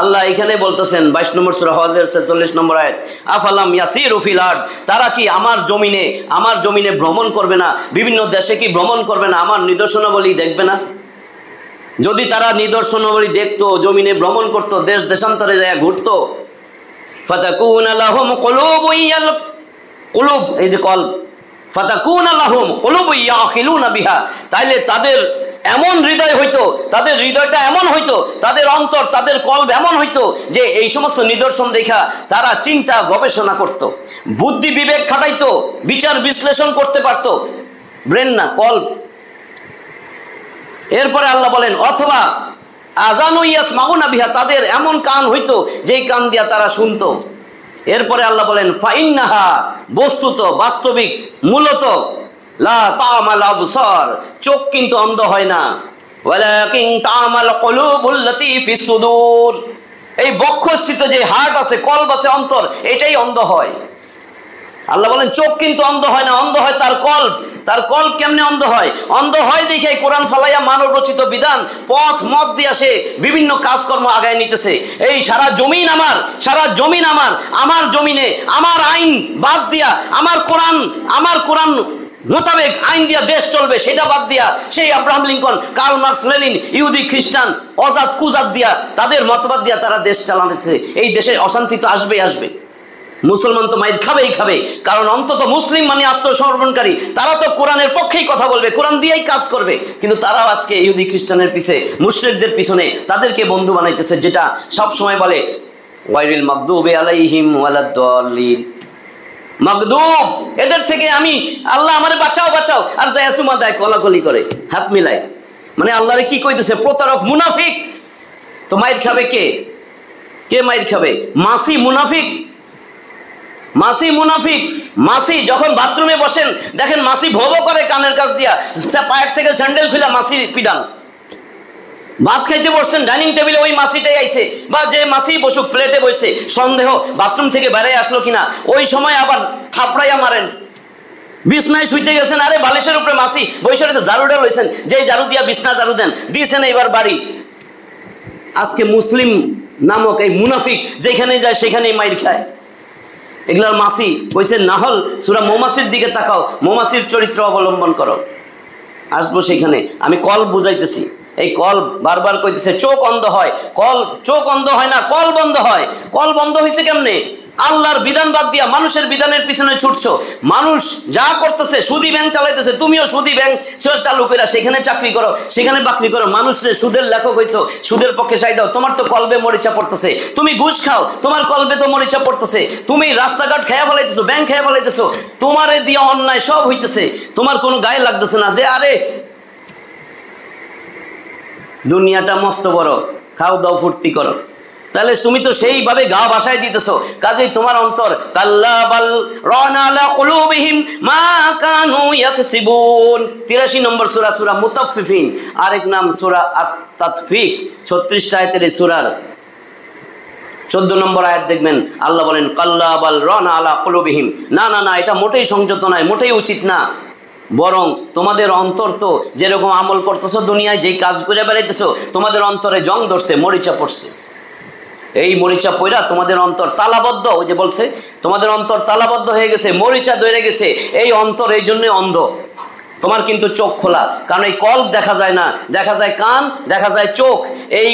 আল্লাহ এখানে বলতেছেন 22 নম্বর সূরা হজের 46 নম্বর আয়াত, আফালাম ইয়াসিরু ফিল আরদ, তারা কি আমার জমিনে ভ্রমণ করবে না, বিভিন্ন দেশে কি ভ্রমণ করবে না, আমার নিদর্শনাবলী দেখবে না? যদি তারা নিদর্শনাবলী দেখতো, জমিনে ভ্রমণ করতো, দেশ দেশান্তরে যায় ঘুরতো, ফাতাকুনা লাহুম কুলুবুন কুলুব, এই যে কলব, ফাতাকুনা লাহুম কুলুবুন ইয়াকিলুনা বিহা, তাইলে তাদের এমন হৃদয় হইতো, তাদের হৃদয়টা এমন হইতো, তাদের অন্তর, তাদের কলব এমন হইতো যে এই সমস্ত নিদর্শন দেখা তারা চিন্তা গবেষণা করত, বুদ্ধি বিবেক খাটাইতো, বিচার বিশ্লেষণ করতে পারতো। ব্রেন না, কলব। এরপরে আল্লাহ বলেন অথবা আযানু ইয়াসমাউনা বিহা, তাদের এমন কান হইতো যেই কান দিয়া তারা শুনতো। এরপরে আল্লাহ বলেন ফাইন্নাহা, বস্তুত বাস্তবিক মূলত, লা তা'মাল আবসার, চোখ কিন্তু অন্ধ হয় না, ওয়ালাকিন তা'মাল কুলুবুল্লাতী ফিস সুদূর, এই বক্ষস্থিত যে হার্ট আছে, কলব আছে, অন্তর, এটাই অন্ধ হয়। আল্লাহ বলেন চোখ কিন্তু অন্ধ হয় না, অন্ধ হয় তার কলব। তার কলব কেমনে অন্ধ হয়? অন্ধ হয় দেখে কোরআন ফালাইয়া মানব রচিত বিধান পথ মত দিয়ে আসে বিভিন্ন কাজকর্ম আগায় নিতেছে। এই সারা জমিন আমার, সারা জমিন আমার জমিনে আমার আইন বাদ দিয়া, আমার কোরআন মোতাবেক আইন দিয়া দেশ চলবে, সেটা বাদ দিয়া সেই Abraham Lincoln, Karl Marx, Lenin, ইহুদি, খ্রিস্টান, অজাত কুজাত দিয়া, তাদের মতবাদ দিয়া তারা দেশ চালাচ্ছে। এই দেশে অশান্তি তো আসবে। মুসলমান তো মাইর খাবে, কারণ অন্তত মুসলিম মানে আত্মসমর্পণকারী, তারা তো কোরআনের পক্ষেই কথা বলবে, কোরআন দিয়েই কাজ করবে। কিন্তু তারাও আজকে ইহুদি খ্রিস্টানের পিছে, মুশরিকদের পিছনে তাদেরকে বন্ধু বানাইতেছে, যেটা সব সময় বলে গায়রিল মাগদুবি আলাইহিম ওয়ালাদ-দাল্লিন। মাগদুব, এদের থেকে আমি, আল্লাহ আমারে বাঁচাও, আর যায় সুমা দেয়, কলাকলি করে, হাত মিলায়, মানে আল্লাহরে কি কইতেছে? প্রতারক, মুনাফিক। তো মাইর খাবে কে মাইর খাবে? মাসি মুনাফিক। মাসি যখন বাথরুমে বসেন দেখেন মাসি ভোবো করে কানের কাছ দিয়া, পায়ের থেকে স্যান্ডেল খুলে মাসি পিডান। ভাত খাইতে বসছেন ডাইনিং টেবিলে, ওই মাসিটাই আইছে, বা যে মাসি বসুক প্লেটে বসে, সন্দেহ বাথরুম থেকে বাইরে আসলো কিনা, ওই সময় আবার থাপড়াইয়া মারেন। বিছনায় শুইতে গেছেন, আরে বালিশের উপরে মাসি বসে রয়েছে, ঝাড়ুটা লইছেন, যে ঝাড়ু দিয়া বিছনা ঝাড়ু দেন দিয়েছেন, এবার বাড়ি। আজকে মুসলিম নামক এই মুনাফিক যেখানে যায় সেখানেই মাইর খায়। এগুলার মাসি কইছে নাহল সূরা মৌমাছির দিকে তাকাও, মৌমাছির চরিত্র অবলম্বন করো। আসবো সেখানে, আমি কলব বুঝাইতেছি। এই কলব বারবার কইতেছে চোখ অন্ধ হয়, চোখ অন্ধ হয় না, কলব অন্ধ হয়। কলব অন্ধ হয়েছে কেমনে? আল্লাহর বিধান বাদ দিয়া মানুষের বিধানের পিছনে ছুটছো। মানুষ যা করতেছে, সুদী ব্যাংক চালাইতেছে, তুমিও সুদী ব্যাংক চালু করে সেখানে চাকরি করো, সেখানে বাকরি করো, মানুষের সুদের লেখক হইছো, সুদের পক্ষে চাই দাও, তোমার তো কলবে মরিচা পড়তেছে। তুমি ঘুষ খাও, তোমার কলবে তো মরিচা পড়তেছে। তুমি রাস্তাঘাট খেয়া ফেলাইতেছো, ব্যাংক খেয়া ফেলাইতেছো, তোমারে দিয়ে অন্যায় সব হইতেছে, তোমার কোনো গায়ে লাগতেছে না যে আরে দুনিয়াটা মস্ত বড়, খাও দাও ফুর্তি করো। তাহলে তুমি তো সেইভাবে গা ভাসায় দিতেছো। কাজেই তোমার অন্তর কাল্লা বাল রানা আলা কুলুবিহিম মা কানু ইয়াকসিবুন, 83 নম্বর সূরা মুতাফফিফিন, আরেক নাম সূরা আত-তাতফিক, 36 আয়াতের এই সূরার 14 নম্বর আয়াত দেখবেন আল্লাহ বলেন কাল্লা বাল রানা আলা কুলুবিহিম। না, এটা মোটেই সংযত নয়, মোটেই উচিত না। বরং তোমাদের অন্তর তো যেরকম আমল করতেছো, দুনিয়ায় যেই কাজ করে বেড়াইতেছো, তোমাদের অন্তরে জং ধরছে, মরিচা পড়ছে। এই মরিচা পয়রা তোমাদের অন্তর তালাবদ্ধ, ওই যে বলছে তোমাদের অন্তর তালাবদ্ধ হয়ে গেছে, মরিচা ধরে গেছে। এই অন্তর এই জন্যই অন্ধ। তোমার কিন্তু চোখ খোলা, কারণ এই কল্ব দেখা যায় না, দেখা যায় কান, দেখা যায় চোখ। এই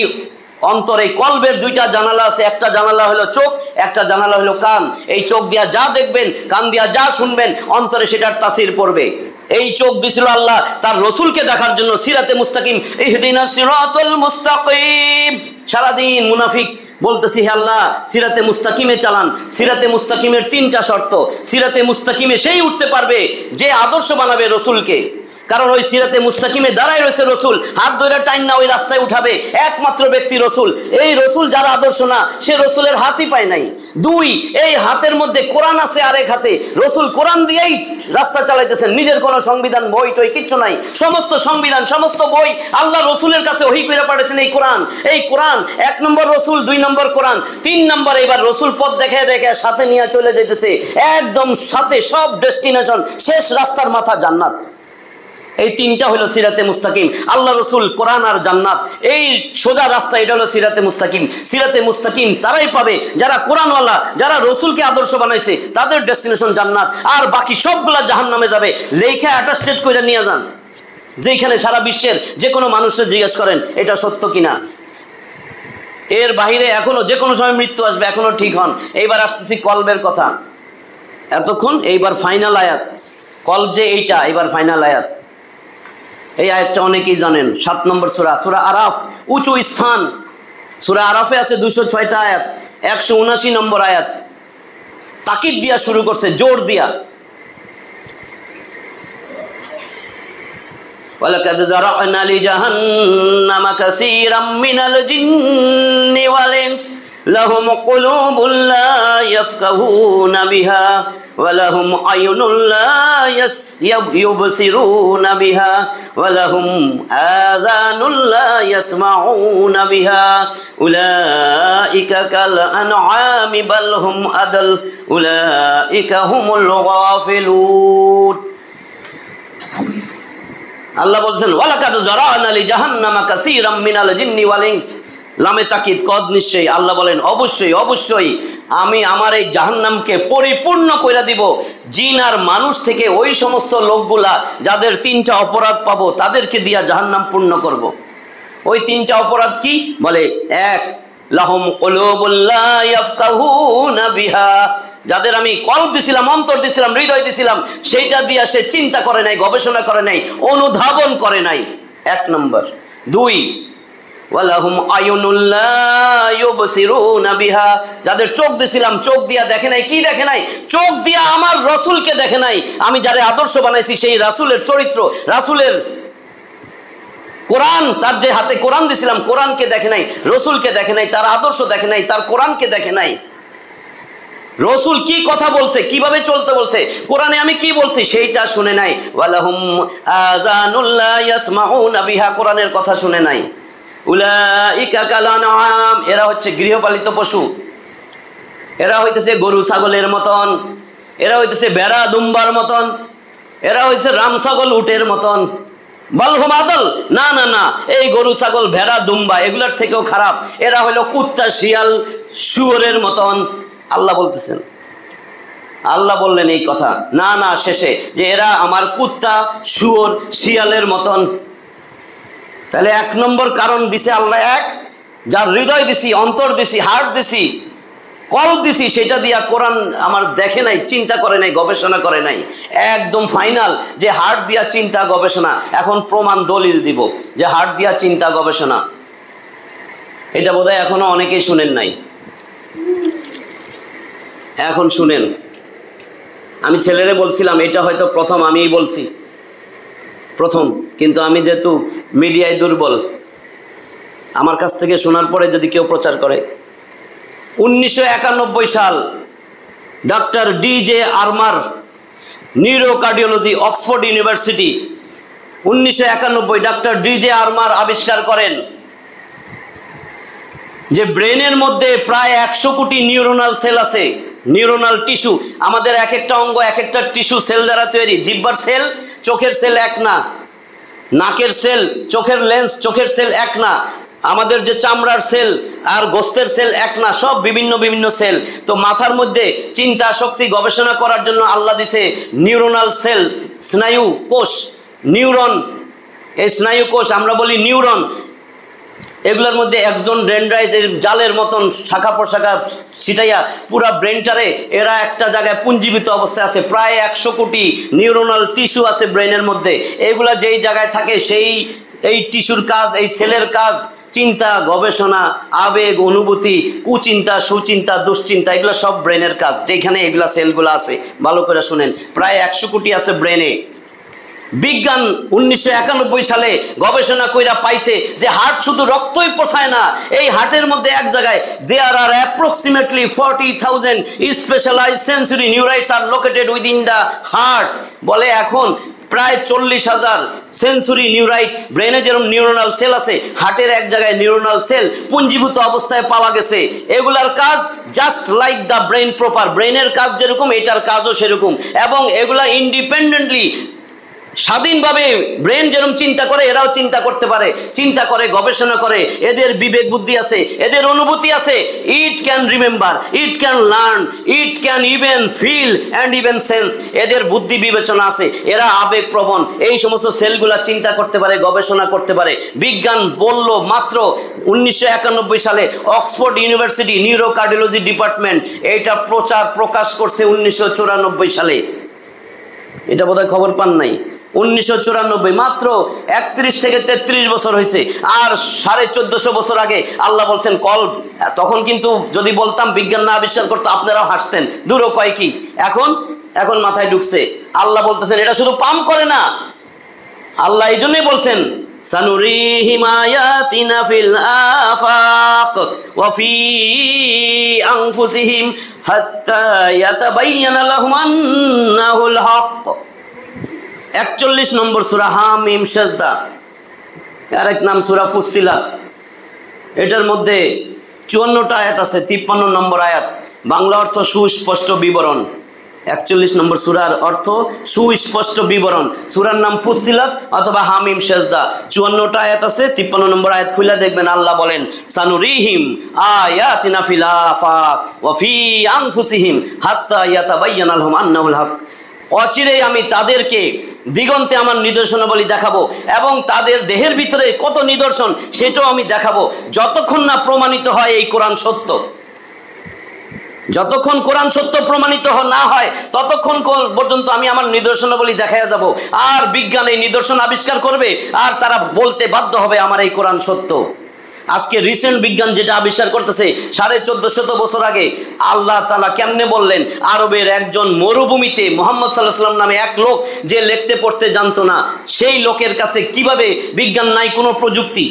অন্তর, এই কলবের দুইটা জানালা আছে, একটা জানালা হলো চোখ, একটা জানালা হলো কান। এই চোখ দিয়া যা দেখবেন, কান দিয়া যা শুনবেন, অন্তরে সেটার তাসির পড়বে। এই চোখ দিছিল আল্লাহ তার রসুলকে দেখার জন্য, সিরাতে মুস্তাকিম, ইহদিনাস সিরাতাল মুস্তাকিম। সারাদিন মুনাফিক বলতেছি হে আল্লাহ সিরাতে মুস্তাকিমে চালান। সিরাতে মুস্তাকিমের 3টা শর্ত। সিরাতে মুস্তাকিমে সেই উঠতে পারবে যে আদর্শ বানাবে রসুলকে, কারণ ওই সিরাতে মুস্তাকিমে দাঁড়ায় রয়েছে রসুল, হাত ধরে টাইন না ওই রাস্তায় উঠাবে একমাত্র ব্যক্তি রসুল। এই রসুল যারা আদর্শ না, সে রসুলের হাতই পায় নাই। 2, এই হাতের মধ্যে কোরআন আছে, আরেক হাতে রসুল কোরআন দিয়েই রাস্তা চালাইতেছেন, নিজের কোনো সংবিধান বই টই কিচ্ছু নাই। সমস্ত সংবিধান, সমস্ত বই আল্লাহ রসুলের কাছে ওহী করে পাঠিয়েছেন। এই কোরআন 1 নম্বর রসুল, 2 নম্বর কোরআন, 3 নম্বর এবার রসুল পথ দেখে সাথে নিয়ে চলে যেতেছে, একদম সাথে সব ডেস্টিনেশন, শেষ রাস্তার মাথা জান্নাত। এই তিনটা হলো সিরাতে মুস্তাকিম। আল্লাহ রসুল, কোরআন আর জান্নাত, এই সোজা রাস্তা, এটা হলো সিরাতে মুস্তাকিম। সিরাতে মুস্তাকিম তারাই পাবে যারা কোরআনওয়ালা, যারা রসুলকে আদর্শ বানাইছে, তাদের ডেস্টিনেশন জান্নাত। আর বাকি সবগুলা জাহান্নামে যাবে। লেখা অ্যাটাস্টেড করে নিয়ে যান, যেখানে সারা বিশ্বের যে কোনো মানুষের জিজ্ঞেস করেন এটা সত্য কিনা। এর বাহিরে এখনো যে কোনো সময় মৃত্যু আসবে, এখনো ঠিক হন। এইবার আসতেছি কলবের কথা। এতক্ষণ এইবার ফাইনাল আয়াত, কলব যে এইটা, এবার ফাইনাল আয়াত। এই আয়াতটা অনেকেই জানেন, 7 নম্বর সূরা, সূরা আরাফ, উঁচু স্থান। সূরা আরাফে আছে 206টা আয়াত, 179 নম্বর আয়াত। তাকিদ দিয়া শুরু করছে, জোর দিয়া। ওয়ালাকাদ যারা'না লিজাহান্নামা কাসীরাম মিনাল জিন্নি ওয়াল ইনস লাহুম কুলুবুন লা ইয়াফকাহুনা বিহা ওয়া লাহুম আয়ুনুন লা ইউবসিরুনা বিহা ওয়া লাহুম আযানুন লা ইয়াসমাউনা বিহা উলাইকা কাল আনআমি বাল হুম আদাল উলাইকা হুমুল গাফিলুন। আল্লাহ বলছেন ওয়ালাকাদ যারা'না লিজাহান্নামা কাসীরাম মিনাল জিন্নি ওয়াল ইনস। লামে তাকিদ, কদ নিশ্চয়ই। আল্লাহ বলেন অবশ্যই অবশ্যই আমি আমার এই জাহান্নামকে পরিপূর্ণ করে দিব জিন আর মানুষ থেকে। ওই সমস্ত লোকগুলা যাদের 3টা অপরাধ পাবো, তাদেরকে দিয়া জাহান্নাম পূর্ণ করব। ওই 3টা অপরাধ কি বলে? 1, লাহুম কুলুবুন লা ইয়াফকাহুনা বিহা, যাদের আমি কলব দিছিলাম, অন্তর দিছিলাম, হৃদয় দিছিলাম, সেইটা দিয়া সে চিন্তা করে নাই, গবেষণা করে নাই, অনুধাবন করে নাই। 1 নম্বর। 2, ওয়ালাহুম আয়ুনুন লা ইউবসিরুনা বিহা, যাদের চোখ দিছিলাম, চোখ দিয়া দেখে নাই। কি দেখে নাই? চোখ দিয়া আমার রাসূলকে দেখে নাই। আমি যারে আদর্শ বানাইছি সেই রাসূলের চরিত্র, রাসূলের কোরআন, তার যে হাতে কোরআন দিছিলাম, কোরআনকে দেখে নাই, রসুলকে দেখে নাই, তার আদর্শ দেখে নাই, তার কোরআনকে দেখে নাই। রসুল কি কথা বলছে, কিভাবে চলতে বলছে, কোরআনে আমি কি বলছি সেইটা শুনে নাই। ওয়ালাহুম আযানুন লা ইয়াসমাউনা বিহা, কোরআনের কথা শুনে নাই। উলাইকা কাল আনআম, এরা হচ্ছে গৃহপালিত পশু, এরা হইতেছে গরু ছাগলের মতন, এরা হইতেছে ভেড়া দুম্বার মতন, এরা হইতেছে রাম ছাগল উটের মতন। বালহুম আদল, না না না, এই গরু ছাগল ভেড়া দুম্বা এগুলোর থেকেও খারাপ। এরা হলো কুত্তা শিয়াল শুয়োরের মতন। আল্লাহ বলতেছেন, আল্লাহ বললেন এই কথা না না শেষে, যে এরা আমার কুত্তা শুয়োর শিয়ালের মতন। তাহলে 1 নম্বর কারণ দিছে আল্লাহ, 1, যার হৃদয় দিছি, অন্তর দিছি, হার্ট দিছি, কলব দিছি, সেটা দিয়া কোরআন আমার দেখে নাই, চিন্তা করে নাই, গবেষণা করে নাই। একদম ফাইনাল যে হার্ট দিয়া চিন্তা গবেষণা। এখন প্রমাণ দলিল দিব যে হার্ট দিয়া চিন্তা গবেষণা। এটা বোধহয় এখনো অনেকেই শুনেন নাই। এখন শুনেন। আমি ছেলেরে বলছিলাম, এটা হয়তো প্রথম আমিই বলছি, প্রথম। কিন্তু আমি যেহেতু মিডিয়ায় দুর্বল, আমার কাছ থেকে শোনার পরে যদি কেউ প্রচার করে। 1991 সাল, doctor DJ Armour, neurocardiology, Oxford University. 1991 doctor DJ Armour আবিষ্কার করেন যে ব্রেনের মধ্যে প্রায় 100 কোটি নিউরোনাল সেল আছে, নিউরোনাল টিস্যু। আমাদের এক একটা অঙ্গ এক একটা টিস্যু সেল দ্বারা তৈরি। জিহ্বার সেল, চোখের সেল এক না। নাকের সেল, চোখের লেন্স, চোখের সেল এক না। আমাদের যে চামড়ার সেল আর গোস্তের সেল এক না, সব বিভিন্ন বিভিন্ন সেল। তো মাথার মধ্যে চিন্তা শক্তি গবেষণা করার জন্য আল্লাহ দিছে নিউরোনাল সেল, স্নায়ু কোষ, নিউরন। এই স্নায়ু কোষ আমরা বলি নিউরন। এগুলোর মধ্যে একজন ডেন্ড্রাইট জালের মতন শাখা প্রশাখা ছিটাইয়া পুরা ব্রেনটারে এরা একটা জায়গায় পুঞ্জীবিত অবস্থায় আছে। প্রায় 100 কোটি নিউরোনাল টিস্যু আছে ব্রেনের মধ্যে। এগুলা যেই জায়গায় থাকে এই টিস্যুর কাজ, এই সেলের কাজ চিন্তা, গবেষণা, আবেগ, অনুভূতি, কুচিন্তা, সুচিন্তা, দুশ্চিন্তা, এগুলো সব ব্রেনের কাজ, যেখানে এগুলা সেলগুলো আছে। ভালো করে শুনেন, প্রায় 100 কোটি আছে ব্রেনে। বিজ্ঞান 1991 সালে গবেষণা কইরা পাইছে যে হার্ট শুধু রক্তই পৌঁছায় না, এই হার্টের মধ্যে এক জায়গায় there are approximately 40,000 specialised sensory neurites are located within the heart. বলে এখন প্রায় 40,000 সেন্সরি নিউরাইট ব্রেনে যেরকম নিউরোনাল সেল আছে, হার্টের এক জায়গায় নিউরোনাল সেল পুঞ্জীভূত অবস্থায় পাওয়া গেছে। এগুলার কাজ just like the brain proper, ব্রেনের কাজ যেরকম এটার কাজও সেরকম। এবং এগুলা ইন্ডিপেন্ডেন্টলি স্বাধীনভাবে ব্রেন যেরকম চিন্তা করে এরাও চিন্তা করতে পারে, চিন্তা করে, গবেষণা করে, এদের বিবেক বুদ্ধি আছে, এদের অনুভূতি আছে। It can remember, it can learn, it can even feel and even sense. এদের বুদ্ধি বিবেচনা আছে, এরা আবেগপ্রবণ। এই সমস্ত সেলগুলা চিন্তা করতে পারে, গবেষণা করতে পারে। বিজ্ঞান বলল মাত্র 1991 সালে অক্সফোর্ড ইউনিভার্সিটি নিউরোকার্ডিওলজি ডিপার্টমেন্ট এটা প্রকাশ করছে 1994 সালে। এটা বোধহয় খবর পান নাই। 1994, মাত্র 31 থেকে 33 বছর হয়েছে। আর 1450 বছর আগে আল্লাহ বলছেন তখন কিন্তু যদি বলতাম বিজ্ঞান না আবিষ্কার করতো আপনারাও হাসতেন, দূরও কয় কি। এখন মাথায় ঢুকছে। আল্লাহ বলতেছেন এটা শুধু পাম্প করে না, আল্লাহ এই জন্যই বলছেন সানুরিহিম আয়াতিনা ফিল আফাক ওয়া ফি আনফুসিহিম হাত্তা ইয়াতাবায়্যানা লাহুম আন্নাহুল হক। 41 নম্বর সূরা হামিম সাজদা, আরেক নাম সূরা ফুসসিলাত। এটার মধ্যে 54টা আয়াত আছে, 53 নম্বর আয়াত বাংলা অর্থ সুস্পষ্ট বিবরণ। 41 নম্বর সূরার অর্থ সুস্পষ্ট বিবরণ। সূরার নাম ফুসসিলাত অথবা হামিম সাজদা। 54টা আয়াত আছে, 53 নম্বর আয়াত খুলে দেখবেন আল্লাহ বলেন সানুরিহিম আয়াতিনা ফিল আফাক ওয়া ফি আনফুসিহিম হাত্তা ইয়াতাবায়্যানা লাহুম আন্নাহুল হক। অচিরেই আমি তাদেরকে দিগন্তে আমার নিদর্শনাবলী দেখাবো এবং তাদের দেহের ভিতরে কত নিদর্শন সেটাও আমি দেখাবো, যতক্ষণ না প্রমাণিত হয় এই কোরআন সত্য। যতক্ষণ কোরআন সত্য প্রমাণিত না হয় ততক্ষণ পর্যন্ত আমি আমার নিদর্শনাবলী দেখাইয়া যাব। আর বিজ্ঞান এই নিদর্শন আবিষ্কার করবে আর তারা বলতে বাধ্য হবে আমার এই কোরআন সত্য। আজকে রিসেন্ট বিজ্ঞান যেটা আবিষ্কার করতেছে 1450 বছর আগে আল্লাহ তাআলা কেমনে বললেন আরবের একজন মরুভূমিতে মুহাম্মদ সাল্লাল্লাহু আলাইহি ওয়াসাল্লাম নামে এক লোক যে লিখতে পড়তে জানতো না, সেই লোকের কাছে কিভাবে বিজ্ঞান নাই কোনো প্রযুক্তি,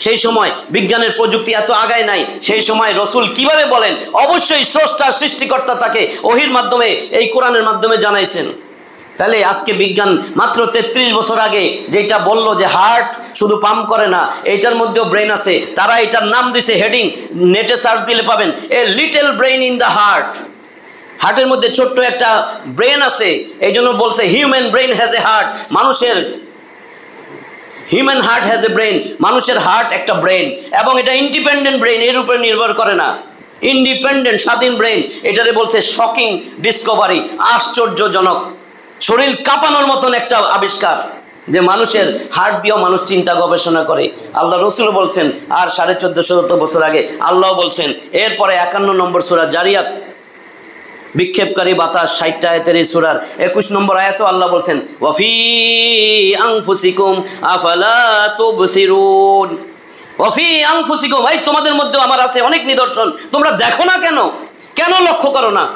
সেই সময় বিজ্ঞানের প্রযুক্তি এত আগায় নাই, সেই সময় রসুল কিভাবে বলেন? অবশ্যই স্রষ্টা সৃষ্টিকর্তা তাকে ওহির মাধ্যমে এই কোরআনের মাধ্যমে জানাইছেন। তাহলে আজকে বিজ্ঞান মাত্র 33 বছর আগে যেটা বলল যে হার্ট শুধু পাম্প করে না, এইটার মধ্যেও ব্রেন আছে, তারা এটার নাম দিছে, হেডিং নেটে সার্চ দিলে পাবেন, a little brain in the heart. হার্টের মধ্যে ছোট্ট একটা ব্রেন আছে, এই জন্য বলছে human brain has a heart. Human heart has a brain, মানুষের হার্ট একটা ব্রেন, এবং এটা ইন্ডিপেন্ডেন্ট ব্রেন, এর উপরে নির্ভর করে না, ইন্ডিপেন্ডেন্ট স্বাধীন ব্রেন। এটারে বলছে শকিং ডিসকভারি, আশ্চর্যজনক, শরীর কাঁপানোর মতন একটা আবিষ্কার যে মানুষের হার্ট দিয়েও মানুষ চিন্তা গবেষণা করে। আল্লাহ রসুলও বলছেন, আর 1450 বছর আগে আল্লাহ বলছেন। এরপরে 51 নম্বর সূরা জারিয়াত, বিক্ষেপকারী বাতাস, 60 আয়াতের এই সূরার 21 নম্বর আয়াতও আল্লাহ বলছেন ওয়াফি আনফুসিকুম আফালা তুবসিরুন। ওয়াফি আনফুসিকুম, এই তোমাদের মধ্যেও আমার আছে অনেক নিদর্শন, তোমরা দেখো না কেন? কেন লক্ষ্য করো না?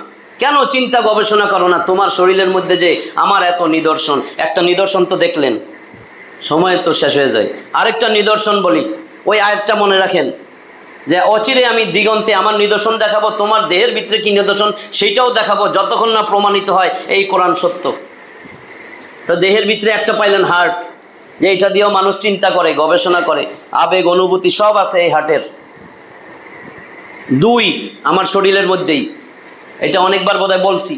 কেন চিন্তা গবেষণা করো না? তোমার শরীরের মধ্যে যে আমার এত নিদর্শন, একটা নিদর্শন তো দেখলেন, সময় তো শেষ হয়ে যায়। আরেকটা নিদর্শন বলি, ওই আয়াতটা মনে রাখেন যে অচিরে আমি দিগন্তে আমার নিদর্শন দেখাবো, তোমার দেহের ভিতরে কি নিদর্শন সেইটাও দেখাবো, যতক্ষণ না প্রমাণিত হয় এই কোরআন সত্য। তো দেহের ভিতরে একটা পাইলেন হার্ট, যে এটা দিয়েও মানুষ চিন্তা করে, গবেষণা করে, আবেগ অনুভূতি সব আছে এই হার্টের। 2 আমার শরীরের মধ্যেই, এটা অনেকবার বোধহয় বলছি,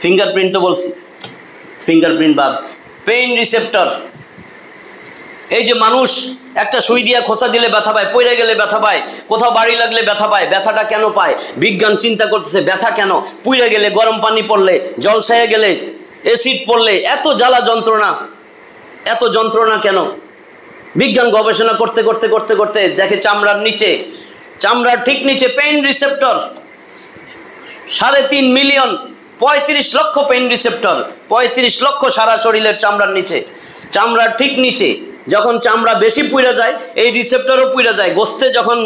ফিঙ্গারপ্রিন্ট তো বলছি, ফিঙ্গারপ্রিন্ট বাদ, পেইন রিসেপ্টর। এই যে মানুষ একটা সুই দিয়া খোঁচা দিলে ব্যথা পায়, পড়ে গেলে ব্যথা পায়, কোথাও বাড়ি লাগলে ব্যথা পায়, ব্যথাটা কেন পায়? বিজ্ঞান চিন্তা করতেছে ব্যথা কেন, পুড়ে গেলে, গরম পানি পড়লে, জলসায় গেলে, অ্যাসিড পড়লে এত জ্বালা যন্ত্রণা, এত যন্ত্রণা কেন? বিজ্ঞান গবেষণা করতে করতে করতে করতে দেখে চামড়ার নিচে, চামড়ার ঠিক নিচে পেইন রিসেপ্টর 3.5 মিলিয়ন, 35 লক্ষ পেইন রিসেপ্টর, 35 লক্ষ সারা শরীরের চামড়ার নিচে। চামড়ার ঠিক নিচে যখন চামড়া বেশি পুড়ে যায়, এই রিসেপ্টরও পুড়ে যায়। গোস্তে যখন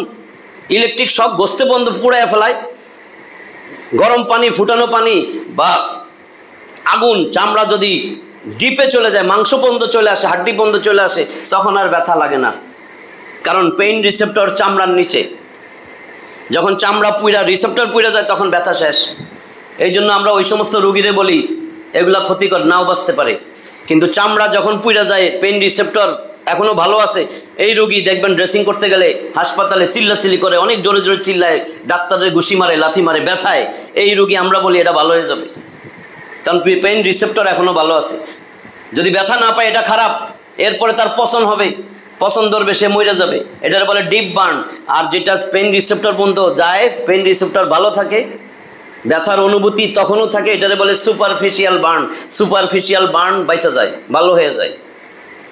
ইলেকট্রিক শক গোস্তে বন্ধ পুড়ায় ফেলায়, গরম পানি, ফুটানো পানি বা আগুন, চামড়া যদি ডিপে চলে যায়, মাংস পর্যন্ত চলে আসে, হাড্ডি পর্যন্ত চলে আসে, তখন আর ব্যথা লাগে না, কারণ পেইন রিসেপ্টর চামড়ার নিচে। যখন চামড়া পুইরা রিসেপ্টর পুইরা যায় তখন ব্যথা শেষ। এই জন্য আমরা ওই সমস্ত রুগীরে বলি এগুলা ক্ষতিকর, নাও বাঁচতে পারে, কিন্তু চামড়া যখন পুইরা যায়, পেইন রিসেপ্টর এখনও ভালো আছে, এই রুগী দেখবেন ড্রেসিং করতে গেলে হাসপাতালে চিল্লাচিল্লি করে, অনেক জোরে জোরে চিল্লায়, ডাক্তারের ঘুষি মারে, লাথি মারে, ব্যথায়। এই রুগী আমরা বলি এটা ভালো হয়ে যাবে, কারণ পেইন রিসেপ্টর এখনও ভালো আছে। যদি ব্যথা না পায় এটা খারাপ, এরপরে তার পছন্দ হবে, পছন্দ ধরবে, সে মরে যাবে। এটার বলে ডিপ বার্ন। আর যেটা পেন রিসেপ্টর পর্যন্ত যায়, পেন রিসেপ্টর ভালো থাকে, ব্যথার অনুভূতি তখনও থাকে, এটারে বলে সুপারফিশিয়াল বার্ন। সুপারফিশিয়াল বার্ন বাইচা যায়, ভালো হয়ে যায়।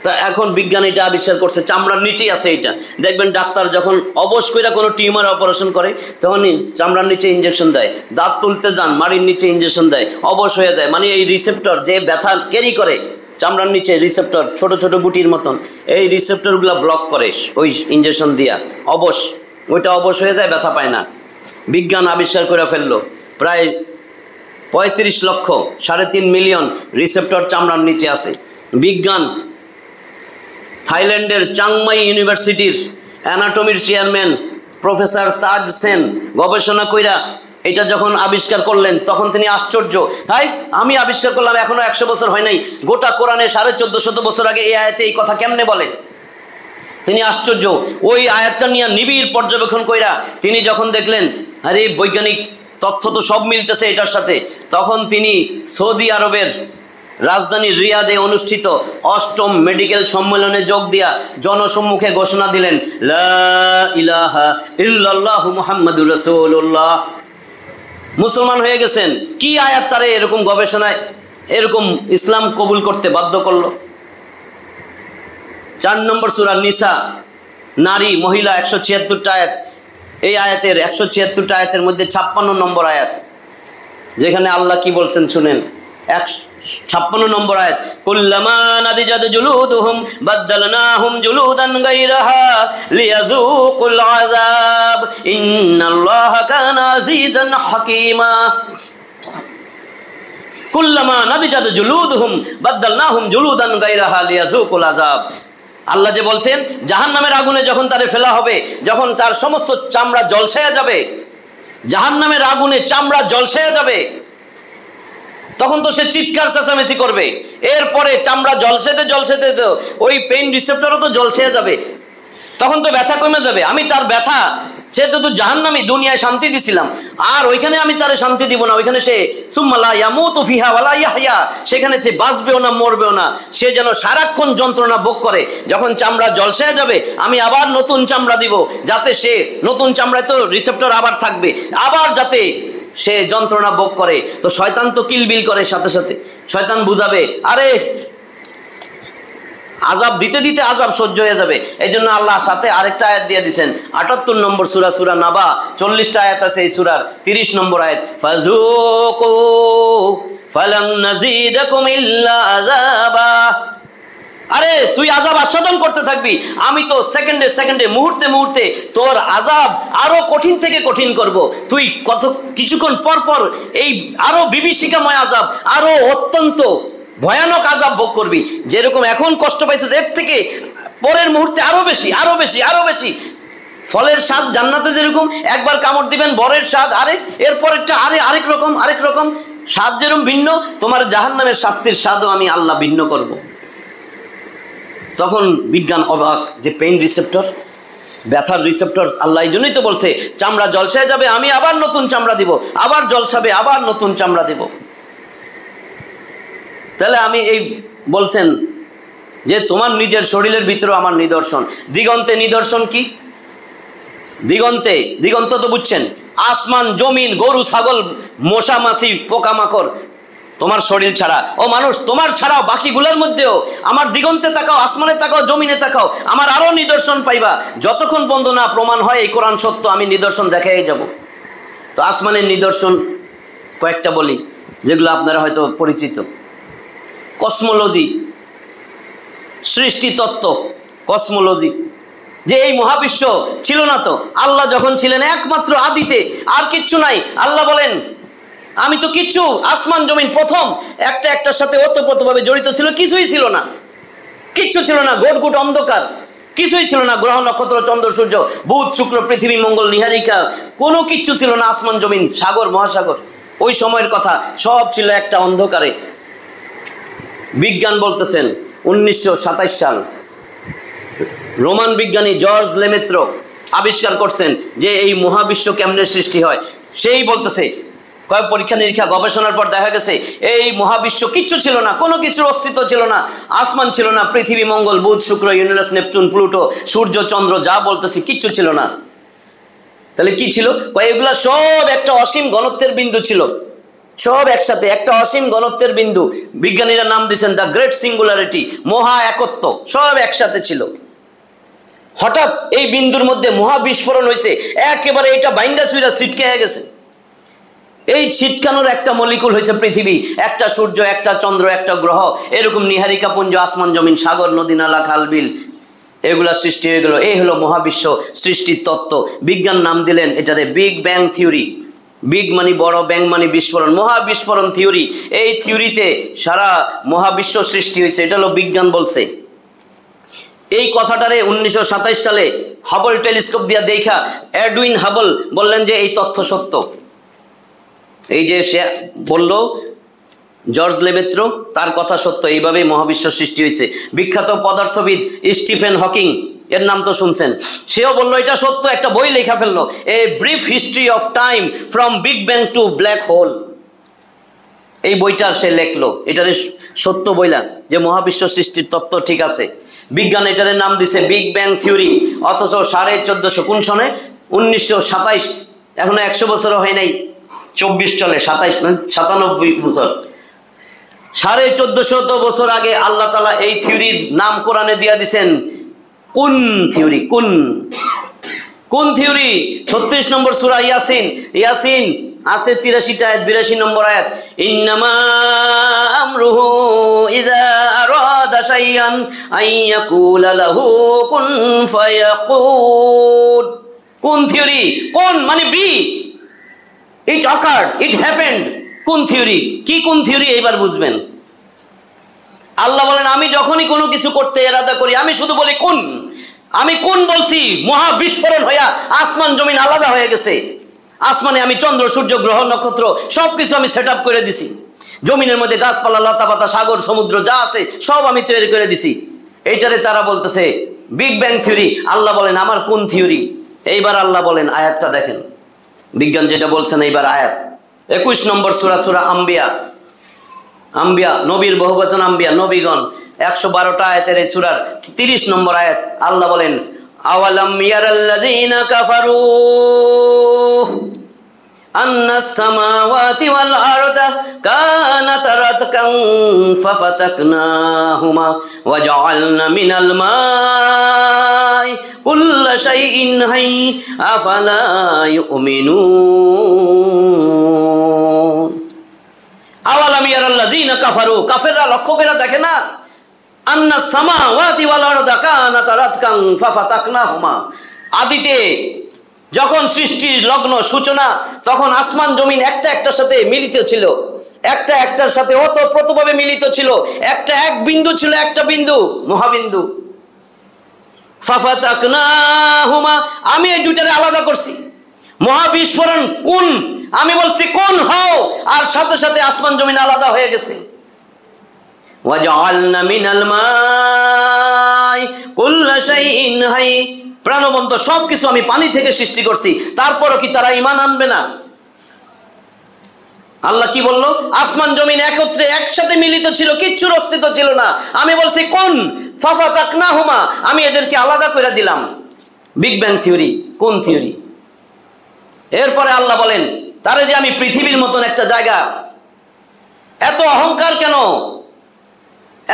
তা এখন বিজ্ঞান এটা আবিষ্কার করছে, চামড়ার নিচেই আছে এটা। দেখবেন ডাক্তার যখন অবশ কইরা কোনো টিউমার অপারেশন করে তখনই চামড়ার নিচে ইঞ্জেকশন দেয়, দাঁত তুলতে যান মাড়ির নিচে ইঞ্জেকশন দেয়, অবশ হয়ে যায়। মানে এই রিসেপ্টর যে ব্যথা ক্যারি করে চামড়ার নিচে, রিসেপ্টর ছোট ছোট গুটির মতন, এই রিসেপ্টরগুলো ব্লক করে ওই ইঞ্জেকশন দিয়া, অবশ, ওইটা অবশ হয়ে যায়, ব্যথা পায় না। বিজ্ঞান আবিষ্কার করে ফেললো প্রায় 35 লক্ষ 3.5 মিলিয়ন রিসেপ্টর চামড়ার নিচে আছে। বিজ্ঞান থাইল্যান্ডের চাংমাই ইউনিভার্সিটির অ্যানাটমির চেয়ারম্যান প্রফেসর তাজ সেন গবেষণা কইরা এটা যখন আবিষ্কার করলেন তখন তিনি আশ্চর্য, হাই আমি আবিষ্কার করলাম এখনো 100 বছর হয় নাই, গোটা কোরআনে 1450 বছর আগে এই আয়াতে এই কথা কেমনে বলে? তিনি আশ্চর্য। ওই আয়াতটা নিয়ে নিবিড় পর্যবেক্ষণ কইরা তিনি যখন দেখলেন আরে বৈজ্ঞানিক তথ্য তো সব মিলতেছে এটার সাথে, তখন তিনি সৌদি আরবের রাজধানী রিয়াদে অনুষ্ঠিত 8ম মেডিকেল সম্মেলনে যোগ দিয়া জনসম্মুখে ঘোষণা দিলেন, লা ইলাহা ইল্লাল্লাহু মুহাম্মাদুর রাসূলুল্লাহ। মুসলমান হয়ে গেছেন। কি আয়াত তারে এরকম গবেষণায় এরকম ইসলাম কবুল করতে বাধ্য করলো? 4 নম্বর সূরা নিসা, নারী মহিলা 176টা আয়াত। এই আয়াতের 176টা আয়াতের মধ্যে 56 নম্বর আয়াত, যেখানে আল্লাহ কি বলছেন শুনেন। 56 নম্বর আয়াত, কুল্লামা নাদিজাত জুলুদুহুম বাদদালনাহুম জুলুদান গায়রাহা লিয়াযুকুল আযাব ইন্নাল্লাহা কানা আজিজান হাকীমা। কুল্লামা নাদিজাত জুলুদুহুম বাদদালনাহুম জুলুদান গায়রাহা লিয়াযুকুল আযাব। আল্লাহ যে বলছেন জাহান্নামের আগুনে যখন তারে ফেলা হবে, যখন তার সমস্ত চামড়া ঝলসায়া যাবে, জাহান্নামের আগুনে চামড়া ঝলসায়া যাবে, তখন তো সে চিৎকার চেঁচামেচি করবে। এরপরে চামড়া জলসেতে জলসেতে তো ওই পেইন রিসেপ্টরও তো জলসে যাবে, তখন তো ব্যথা কমে যাবে। আমি তার ব্যথা, সে তো জাহান্নামী, দুনিয়ায় শান্তি দিছিলাম, আর ওইখানে আমি তারে শান্তি দিব না। ওইখানে সে সুম্মা লা ইয়ামুতু ফিহা ওয়ালা ইয়াহইয়া, সেখানে সে বাঁচবেও না মরবেও না, সে যেন সারাক্ষণ যন্ত্রণা ভোগ করে। যখন চামড়া জলসে যাবে আমি আবার নতুন চামড়া দিব, যাতে সে নতুন চামড়ায় তো রিসেপ্টর আবার থাকবে, আবার যাতে সে যন্ত্রণা ভোগ করে। তো শয়তান তো কিলবিল করে, সাথে সাথে শয়তান বুঝাবে, আরে আযাব দিতে দিতে আযাব সহ্য হয়ে যাবে। এই জন্য আল্লাহ সাথে আরেকটা আয়াত দিয়ে দিয়েছেন, 78 নম্বর সূরা, সূরা নাবা, 40টা আয়াত আছে এই সূরার। 30 নম্বর আয়াত, ফাযুকু ফালান নাযীদাকুম ইল্লা আযাবা। আরে তুই আযাব আস্বাদন করতে থাকবি, আমি তো সেকেন্ডে সেকেন্ডে মুহূর্তে মুহূর্তে তোর আযাব আরো কঠিন থেকে কঠিন করব। তুই কত কিছুক্ষণ পর পর এই আরো বিভীষিকাময় আযাব, আরো অত্যন্ত ভয়ানক আযাব ভোগ করবি। যেরকম এখন কষ্ট পাইছিস, এর থেকে পরের মুহূর্তে আরো বেশি, আরো বেশি, আরো বেশি। ফলের স্বাদ জান্নাতে যেরকম একবার কামড় দিবেন বরের স্বাদ, আরে এরপরেরটা আরে আরেক রকম, আরেক রকম স্বাদ যেরকম ভিন্ন, তোমার জাহান্নামের শাস্তির স্বাদও আমি আল্লাহ ভিন্ন করব। তখন বিজ্ঞান অবাক যে পেইন রিসেপ্টর, ব্যথার রিসেপ্টর, আল্লাহ এই জন্যই তো বলছে চামড়া জলসায় যাবে, আমি আবার নতুন চামড়া দিব, আবার জলসাবে, আবার নতুন চামড়া দেব। তাহলে আমি এই বলছেন যে তোমার নিজের শরীরের ভিতরেও আমার নিদর্শন। দিগন্তে নিদর্শন কি? দিগন্তে, দিগন্ত তো বুঝছেন, আসমান জমিন, গরু ছাগল, মশা মাছি পোকামাকড়, তোমার শরীর ছাড়া। ও মানুষ, তোমার ছাড়াও বাকিগুলোর মধ্যেও আমার দিগন্তে তাকাও, আসমানে তাকাও, জমিনে তাকাও, আমার আরো নিদর্শন পাইবা। যতক্ষণ পর্যন্ত না প্রমাণ হয় এই কোরআন সত্য, আমি নিদর্শন দেখাই যাব। তো আসমানের নিদর্শন কয়েকটা বলি, যেগুলো আপনারা হয়তো পরিচিত। কসমোলজি, সৃষ্টিতত্ত্ব, কসমোলজি, যে এই মহাবিশ্ব ছিল না তো, আল্লাহ যখন ছিলেন একমাত্র আদিতে, আর কিচ্ছু নাই। আল্লাহ বলেন আমি তো কিচ্ছু, আসমান জমিন প্রথম একটা একটার সাথে ওতপ্রোতভাবে জড়িত ছিল, কিছুই ছিল না, কিচ্ছু ছিল না, গোট অন্ধকার, কিছুই ছিল না, গ্রহ নক্ষত্র চন্দ্র সূর্য বুধ শুক্র পৃথিবী মঙ্গল নিহারিকা, কোনো কিচ্ছু ছিল না, আসমান জমিন সাগর মহাসাগর। ওই সময়ের কথা, সব ছিল একটা অন্ধকারে। বিজ্ঞান বলতেছেন 1927 সাল রোমান বিজ্ঞানী জর্জ লেমেত্র আবিষ্কার করছেন যে এই মহাবিশ্ব কেমনে সৃষ্টি হয়। সেই বলতেছে কয়েক পরীক্ষা নিরীক্ষা গবেষণার পর দেখা গেছে এই মহাবিশ্ব কিচ্ছু ছিল না, কোনো কিছুর অস্তিত্ব ছিল না, আসমান ছিল না, পৃথিবী, মঙ্গল, বুধ, শুক্র, ইউরেনাস, নেপচুন, প্লুটো, সূর্য, চন্দ্র, যা বলতেছি কিচ্ছু ছিল না। তাহলে কি ছিল? এগুলা সব একটা অসীম ঘনত্বের বিন্দু ছিল, সব একসাথে একটা অসীম ঘনত্বের বিন্দু। বিজ্ঞানীরা নাম দিয়েছেন দ্য গ্রেট সিঙ্গুলারিটি, মহা একত্ব, সব একসাথে ছিল। হঠাৎ এই বিন্দুর মধ্যে মহাবিস্ফোরণ হয়েছে, একেবারে এটা বাইন্দা সুইরা ছিটকে হয়ে গেছে। এই ছিটকানোর একটা মলিকুল হয়েছে পৃথিবী, একটা সূর্য, একটা চন্দ্র, একটা গ্রহ, এরকম নিহারিকা পুঞ্জ, আসমান, জমিন, সাগর, নদী, নালা, খাল, বিল, এগুলা সৃষ্টি হয়ে গেল। এই হলো মহাবিশ্ব সৃষ্টির তত্ত্ব। বিজ্ঞান নাম দিলেন এটারে বিগ ব্যাং থিওরি। বিগ মানে বড়, ব্যাং মানে বিস্ফোরণ, মহাবিস্ফোরণ থিওরি। এই থিওরিতে সারা মহাবিশ্ব সৃষ্টি হয়েছে, এটা হলো বিজ্ঞান বলছে। এই কথাটারে 1927 সালে হাবল টেলিস্কোপ দিয়া দেখা এডউইন হাবল বললেন যে এই তথ্য সত্য। এই যে সে বলল জর্জ লেমেত্র, তার কথা সত্য, এইভাবেই মহাবিশ্ব সৃষ্টি হয়েছে। বিখ্যাত পদার্থবিদ স্টিফেন হকিং, এর নাম তো শুনছেন, সেও বলল এটা সত্য, একটা বই লেখা ফেললো, a brief history of time from big bang two black hole. এই বইটা সে লেখলো, এটারে সত্য বইলা যে মহাবিশ্ব সৃষ্টির তত্ত্ব ঠিক আছে। বিজ্ঞান এটারে নাম দিছে বিগ ব্যাং থিওরি। অথচ 1450 কোন সনে? 1927, এখনো 100 বছরও হয় নাই, 24 চলে, 97 বছর, 1450 বছর আগে আল্লাহ তাআলা এই থিওরির নাম কোরআনে দিয়া দিছেন কোন থিওরি। কোন থিওরি? 36 নম্বর সূরা ইয়াসিন। ইয়াসিন আছে 83টা আয়াত, 82 নম্বর আয়াত, ইন্নামা আমরুহু ইযা আরাদা শাইআন আইয়াকুলা লাহু কুন ফায়াকুন। কোন থিওরি? কোন মানে be, it occurred, it happened. কোন থিওরি? কি কোন থিওরি? এইবার বুঝবেন। আল্লাহ বলেন আমি যখনই কোনো কিছু করতে ইরাদা করি আমি শুধু বলি কোন। আমি কোন বলছি, মহা বিস্ফোরণ হইয়া আসমান জমিন আলাদা হয়ে গেছে। আসমানে আমি চন্দ্র, সূর্য, গ্রহ, নক্ষত্র সবকিছু আমি সেট আপ করে দিছি। জমিনের মধ্যে গাছপালা, লতা পাতা, সাগর, সমুদ্র যা আছে সব আমি তৈরি করে দিছি। এইটারে তারা বলতেছে বিগ ব্যাং থিওরি। আল্লাহ বলেন আমার কোন থিওরি? এইবার আল্লাহ বলেন, আয়াতটা দেখেন, বিজ্ঞান যেটা বলছেন, এইবার আয়াত 21 নম্বর সূরা, সূরা আম্বিয়া। আম্বিয়া নবীর বহুবচন, আম্বিয়া নবীগণ। 112টা আয়াতের এই সূরার 30 নম্বর আয়াত। আল্লাহ বলেন আওয়ালাম ইয়ারাল্লাযীনা কাফারু আন্নাস সামাওয়াতি ওয়াল আরদা কানাতা রাতকান ফাফাতাকনাহুমা ওয়া জাআলনা মিনাল মাই কুল্লা শাইইন হাই আফালা ইউমিনুন। আওয়ালাম ইয়ারাল্লাযীনা কাফারু, কাফেররা লক্ষ্য করে দেখে না, আন্নাস সামাওয়াতি ওয়াল আরদা কানাতা রাতকান ফাফাতাকনাহুমা, আদিতে যখন সৃষ্টির লগ্ন সূচনা তখন আসমান জমিন একটা একটার সাথে মিলিত ছিল, একটা একটার সাথে ওতপ্রোতভাবে মিলিত ছিল, একটা এক বিন্দু ছিল, একটা বিন্দু মহাবিন্দু। ফাফাতাকনাহুমা, আমি এই দুটারে আলাদা করছি। মহাবিস্ফোরণ কোন, আমি বলছি কোন হও, আর সাথে সাথে আসমান জমিন আলাদা হয়ে গেছে। ওয়াজআলনা মিনাল মাই কুল্লা শাইইন হাই, প্রাণবন্ত সবকিছু আমি পানি থেকে সৃষ্টি করছি। তারপরও কি তারা ঈমান আনবে না? আল্লাহ কি বলল? আসমান জমিন একত্রে একসাথে মিলিত ছিল, কিচ্ছুর অস্তিত্ব ছিল না। আমি বলছি কোন, ফাফাতাকনাহুমা, আমি এদেরকে আলাদা করে দিলাম। বিগ ব্যাং থিওরি, কোন থিওরি? এরপরে আল্লাহ বলেন তারে যে আমি পৃথিবীর মতন একটা জায়গা, এত অহংকার কেন?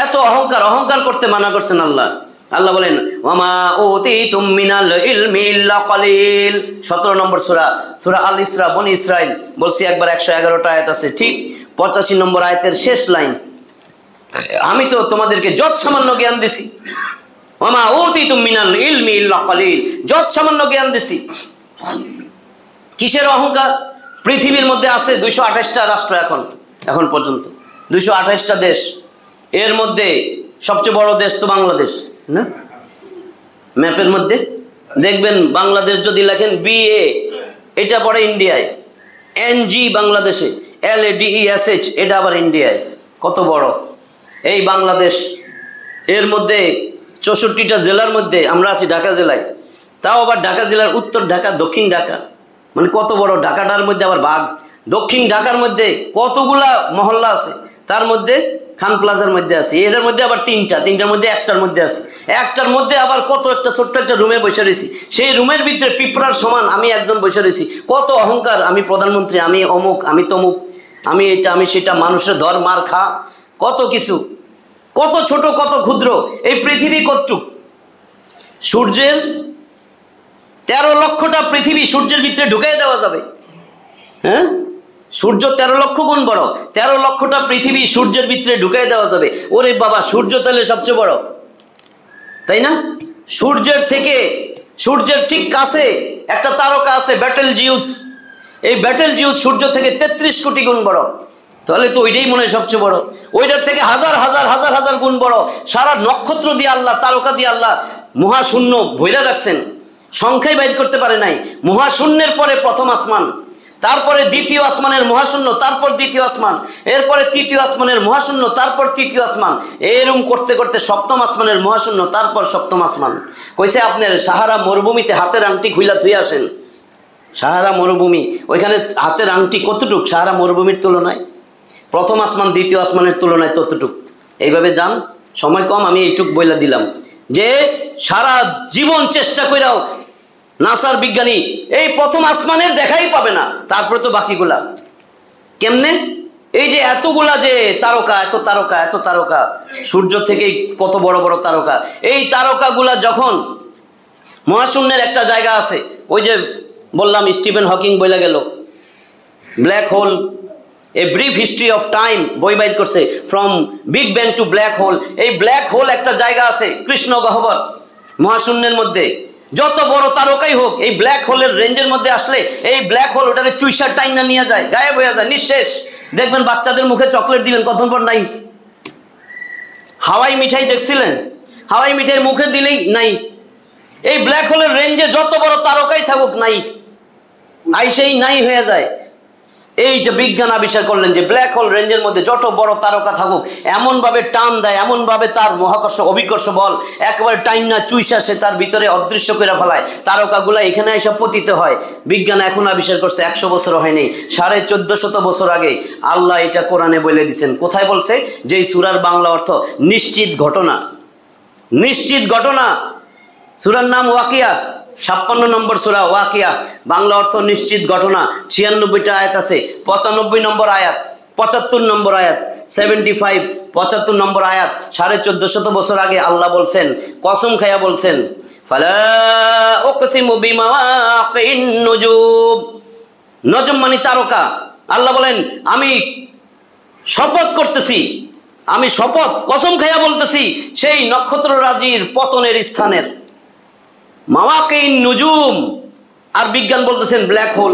এত অহংকার, অহংকার করতে মানা করছেন আল্লাহ। আল্লাহ বলেন ওয়ামা উতিতুম মিনাল ইলমি ইল্লা কালিল। 17 নম্বর সূরা, সূরা আল ইসরা, বনি ইসরাইল। বলছি একবার 111টা আয়াত আছে, ঠিক 85 নম্বর আয়াতের শেষ লাইন, আমি তো তোমাদেরকে যত সামান্য জ্ঞান দিছি। ওয়ামা উতিতুম মিনাল ইলমি ইল্লা কালিল, যত সামান্য জ্ঞান দিছি। কিসের অহংকার? পৃথিবীর মধ্যে আছে 228টা রাষ্ট্র, এখন পর্যন্ত 228টা দেশ। এর মধ্যে সবচেয়ে বড় দেশ তো বাংলাদেশ না? ম্যাপের মধ্যে দেখবেন বাংলাদেশ যদি লেখেন BA, এটা পড়ে ইন্ডিয়ায়, NG বাংলাদেশে, LADESH এটা আবার ইন্ডিয়ায়। কত বড় এই বাংলাদেশ! এর মধ্যে 64টা জেলার মধ্যে আমরা আছি ঢাকা জেলায়, তাও আবার ঢাকা জেলার উত্তর ঢাকা, দক্ষিণ ঢাকা, মানে কত বড়! ঢাকাটার মধ্যে আবার ভাগ, দক্ষিণ ঢাকার মধ্যে কতগুলা মহল্লা আছে, তার মধ্যে খান প্লাজার মধ্যে আছে, এটার মধ্যে আবার তিনটার মধ্যে একটার মধ্যে আছে, একটার মধ্যে আবার কত একটা ছোট্ট একটা রুমে বসে রয়েছি, সেই রুমের ভিতরে পিঁপড়ার সমান আমি একজন বসে রয়েছি। কত অহংকার, আমি প্রধানমন্ত্রী, আমি অমুক, আমি তমুক, আমি এটা, আমি সেটা, মানুষের ধর মার খা, কত কিছু, কত ছোট কত ক্ষুদ্র। এই পৃথিবী কতটুক? সূর্যের 13 লক্ষটা পৃথিবী সূর্যের ভিতরে ঢুকাই দেওয়া যাবে। হ্যাঁ, সূর্য 13 লক্ষ গুণ বড়, 13 লক্ষটা পৃথিবী সূর্যের ভিতরে ঢুকাই দেওয়া যাবে। ওরে বাবা, সূর্য তাহলে সবচেয়ে বড়, তাই না? সূর্যের ঠিক কাছে একটা তারকা আছে ব্যাটেল জিউস। এই ব্যাটেল জিউস সূর্য থেকে 33 কোটি গুণ বড়, তাহলে তো ওইটাই মনে হয় সবচেয়ে বড়। ওইটার থেকে হাজার হাজার হাজার হাজার গুণ বড়। সারা নক্ষত্র দিয়ে আল্লাহ, তারকা দিয়ে আল্লাহ মহাশূন্য ভৈরা রাখছেন, সংখ্যাই বাইর করতে পারে নাই। মহাশূন্যের পরে প্রথম আসমান, তারপরে দ্বিতীয় আসমানের মহাশূন্য, তারপর দ্বিতীয় আসমান, এরপরে তৃতীয় আসমানের মহাশূন্য, তারপর তৃতীয় আসমান, এরকম করতে করতে সপ্তম আসমানের মহাশূন্য, তারপর সপ্তম আসমান। কইছে আপনার সাহারা মরুভূমিতে হাতের আংটি খুইলা ধুয়ে আসেন। সাহারা মরুভূমি, ওইখানে হাতের আংটি কতটুক সাহারা মরুভূমির তুলনায়? প্রথম আসমান দ্বিতীয় আসমানের তুলনায় ততটুক। এইভাবে যান, সময় কম, আমি এইটুক বইলা দিলাম যে সারা জীবন চেষ্টা কইরাও নাসার বিজ্ঞানী এই প্রথম আসমানের দেখাই পাবে না, তারপরে তো বাকিগুলা কেমনে? এই যে এতগুলা যে তারকা, এত তারকা, এত তারকা, সূর্য থেকে কত বড় বড় তারকা, এই তারকাগুলা যখন মহাশূন্যের একটা জায়গা আছে, ওই যে বললাম স্টিফেন হকিং বইলা গেল black hole, a brief history of time বই বাইর করছে, from big bang two black hole. এই ব্ল্যাক হোল একটা জায়গা আছে কৃষ্ণ গহ্বর মহাশূন্যের মধ্যে। যত বড় তারকাই হোক, এই ব্ল্যাক হোলের রেঞ্জের মধ্যে আসলে এই ব্ল্যাক হোল ওটাকে চুইসার টাইনা নিয়ে যায়, গায়েব হয়ে যায়, নিঃশেষ। দেখবেন বাচ্চাদের মুখে চকলেট দিবেন, কতক্ষণ পর নাই। হাওয়াই মিঠাই দেখছিলেন? হাওয়াই মিঠাই মুখে দিলেই নাই। এই ব্ল্যাক হোলের রেঞ্জে যত বড় তারকাই থাকুক, নাই, আইসেই নাই হয়ে যায়। এই যে বিজ্ঞান আবিষ্কার করলেন যে ব্ল্যাক হোল রেঞ্জের মধ্যে যত বড় তারকা থাকুক, এমনভাবে টান দেয়, এমনভাবে তার মহাকর্ষ অভিকর্ষ বল একেবারে টাইম না চুইসা সে তার ভিতরে অদৃশ্য করে ফেলায়, তারকাগুলা এখানে এসে পতিত হয়। বিজ্ঞান এখন আবিষ্কার করছে, 100 বছর হয়নি, 1450 বছর আগে আল্লাহ এটা কোরআনে বলে দিচ্ছেন। কোথায় বলছে? যে সূরার বাংলা অর্থ নিশ্চিত ঘটনা। নিশ্চিত ঘটনা, সূরার নাম ওয়াকিয়া, 56 নম্বর সূরা ওয়াকিয়া, বাংলা অর্থ নিশ্চিত ঘটনা। 96টা আয়াত আছে, 95 নম্বর আয়াত, 75 নম্বর আয়াত, 75, 75 নম্বর আয়াত। 1450 বছর আগে আল্লাহ বলছেন, কসম খায়া বলছেন, ফালা উকসিমু বিমাওয়াকিন নুজুম। নজম মানে তারকা। আল্লাহ বলেন, আমি শপথ করতেছি, আমি শপথ কসম খায়া বলতেছি সেই নক্ষত্র রাজির পতনের স্থানের। মাওয়াকিন নুজুম, আর বিজ্ঞান বলতেছেন ব্ল্যাক হোল।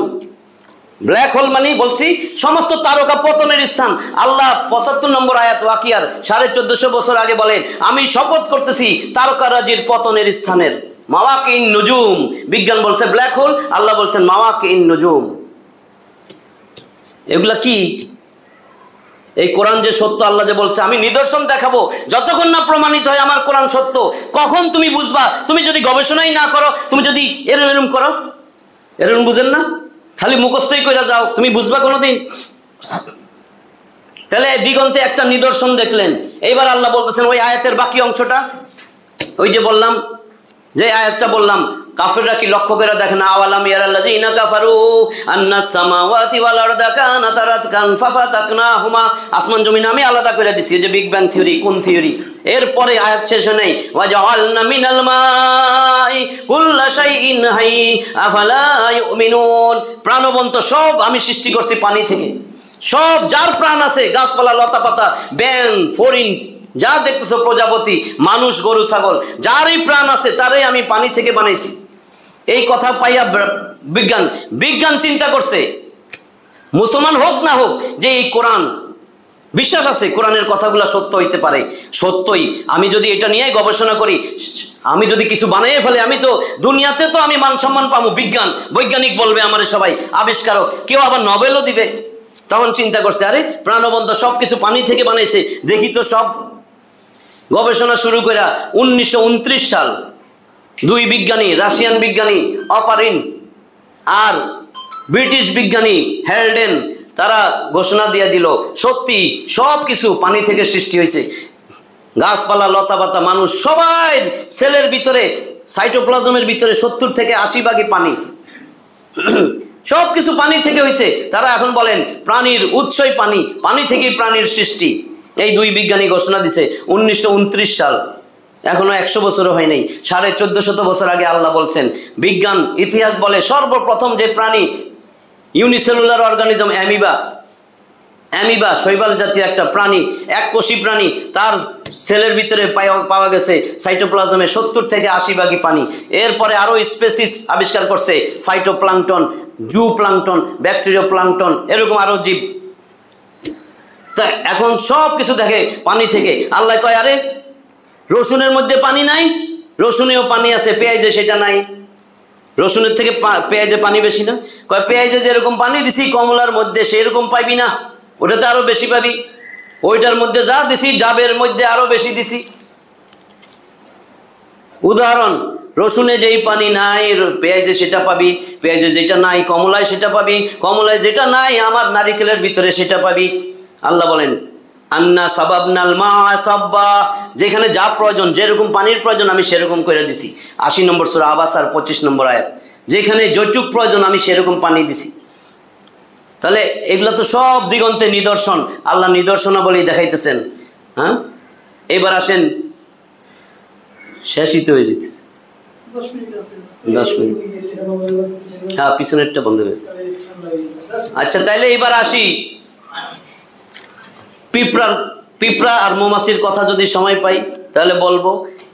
ব্ল্যাক হোল মানে বলছি সমস্ত তারকা পতনের স্থান। আল্লাহ 75 নম্বর আয়াত ওয়াকিয়ার 1450 বছর আগে বলেন, আমি শপথ করতেছি তারকারাজির পতনের স্থানের। মাওয়াকিন নুজুম, বিজ্ঞান বলছে ব্ল্যাক হোল, আল্লাহ বলছেন মাওয়াকিন নুজুম। এগুলা কি? এই কোরআন যে সত্য, আল্লাহ যে বলছে আমি নিদর্শন দেখাবো, যতক্ষণ না প্রমাণিত হয় আমার কোরআন সত্য, কখন তুমি বুঝবা? তুমি যদি গবেষণাই না করো, তুমি যদি এরম করো, এরম বুঝেন না, খালি মুখস্থই কইরা যাও, তুমি বুঝবা কোনোদিন? তাহলে দিগন্তে একটা নিদর্শন দেখলেন। এইবার আল্লাহ বলতেছেন ওই আয়াতের বাকি অংশটা, ওই যে বললাম, যে আয়াতটা বললাম, কাফেররা কি লক্ষ্য করে দেখে না? আওয়ালাম ইয়ারাল্লাযিনা কাফারু আন্নাস সামাওয়াতি ওয়াল আরদা কানাতা রাতকান ফাফাতাকনাহুমা। আসমান জমিন আমি আলাদা করে দিছি, যে বিগ ব্যাং থিওরি, কোন থিওরি? এরপরে আয়াত শেষে নেই, ওয়া জাআলনা মিনাল মাই কুল্লা শাইইন হাই আফালা ইউমিনুন। প্রাণবন্ত সব আমি সৃষ্টি করছি পানি থেকে, সব যার প্রাণ আছে, গাছপালা, লতা পাতা, ব্যাং, ফড়িং, যা দেখতেছো, প্রজাপতি, মানুষ, গরু, ছাগল, যারই প্রাণ আছে তারই আমি পানি থেকে বানাইছি। এই কথা পাইয়া বিজ্ঞান চিন্তা করছে, মুসলমান হোক না হোক, যে এই কোরআন বিশ্বাস আছে, কোরআনের কথাগুলো সত্য হইতে পারে। সত্যই আমি যদি এটা নিয়ে গবেষণা করি, আমি যদি কিছু বানিয়ে ফেলে, আমি তো দুনিয়াতে তো আমি মান সম্মান পাবো। বৈজ্ঞানিক বলবে আমারে সবাই আবিষ্কারক, কেউ আবার নোবেলও দিবে। তখন চিন্তা করছে, আরে প্রাণবন্ত সব কিছু পানি থেকে বানাইছে, দেখি তো। সব গবেষণা শুরু করে 1929 সাল 2 বিজ্ঞানী, রাশিয়ান বিজ্ঞানী অপারিন আর ব্রিটিশ বিজ্ঞানী হেলডেন, তারা ঘোষণা দিয়ে দিল সত্যি সব কিছু পানি থেকে সৃষ্টি হয়েছে। গাছপালা, লতাপাতা, মানুষ সবাই সেলের ভিতরে, সাইটোপ্লাজমের ভিতরে 70 থেকে 80 ভাগই পানি। সব কিছু পানি থেকে হয়েছে। তারা এখন বলেন প্রাণীর উৎসই পানি, পানি থেকেই প্রাণীর সৃষ্টি। এই দুই বিজ্ঞানী ঘোষণা দিছে 1929 সাল, এখনো 100 বছরও হয় নাই। 1450 বছর আগে আল্লাহ বলছেন। বিজ্ঞান ইতিহাস বলে সর্বপ্রথম যে প্রাণী ইউনিসেলুলার অর্গানিজম অ্যামিবা শৈবাল জাতীয় একটা প্রাণী, এককোষী প্রাণী, তার সেলের ভিতরে পাওয়া গেছে সাইটোপ্লাজমে 70 থেকে 80 ভাগই পানি। এরপরে আরও স্পেসিস আবিষ্কার করছে, ফাইটোপ্লাঙ্কটন, জু প্লাঙ্কটন, ব্যাকটেরিয়া প্লাঙ্কটন, এরকম আরও জীব। তা এখন সব কিছু দেখে পানি থেকে। আল্লাহ কয় আরে রসুনের মধ্যে পানি নাই? রসুনেও পানি আছে, পেঁয়াজে সেটা নাই। রসুনের থেকে পেঁয়াজে পানি বেশি না? কয় পেঁয়াজে যেরকম পানি দিছি কমলার মধ্যে সেরকম পাইবি না, ওটাতে আরো বেশি পাবি। ওইটার মধ্যে যা দিছি ডাবের মধ্যে আরো বেশি দিছি। উদাহরণ, রসুনে যেই পানি নাই পেঁয়াজে সেটা পাবি, পেঁয়াজে যেটা নাই কমলায় সেটা পাবি, কমলায় যেটা নাই আমার নারিকেলের ভিতরে সেটা পাবি। আল্লাহ বলেন আন্না সাবাবনাল মা সাব্বা, যেখানে যা প্রয়োজন, যেরকম পানির প্রয়োজন আমি সেরকম করে দিছি। 80 নম্বর সূরা আবাসার 25 নম্বর আয়াত। যেখানে যেটুক প্রয়োজন আমি সেরকম পানি দিছি। তাহলে এগুলো তো সব দিগন্তে নিদর্শন, আল্লাহ নিদর্শনাবলী দেখাইতেছেন। হ্যাঁ, এবার আসেন, শেষই তো হয়ে যেতেছে, 10 মিনিট। হ্যাঁ, পিছনেরটা বন্ধ হবে। আচ্ছা, তাইলে এবার আসি পিঁপড়া আর মৌমাছির কথা যদি সময় পাই তাহলে বলবো,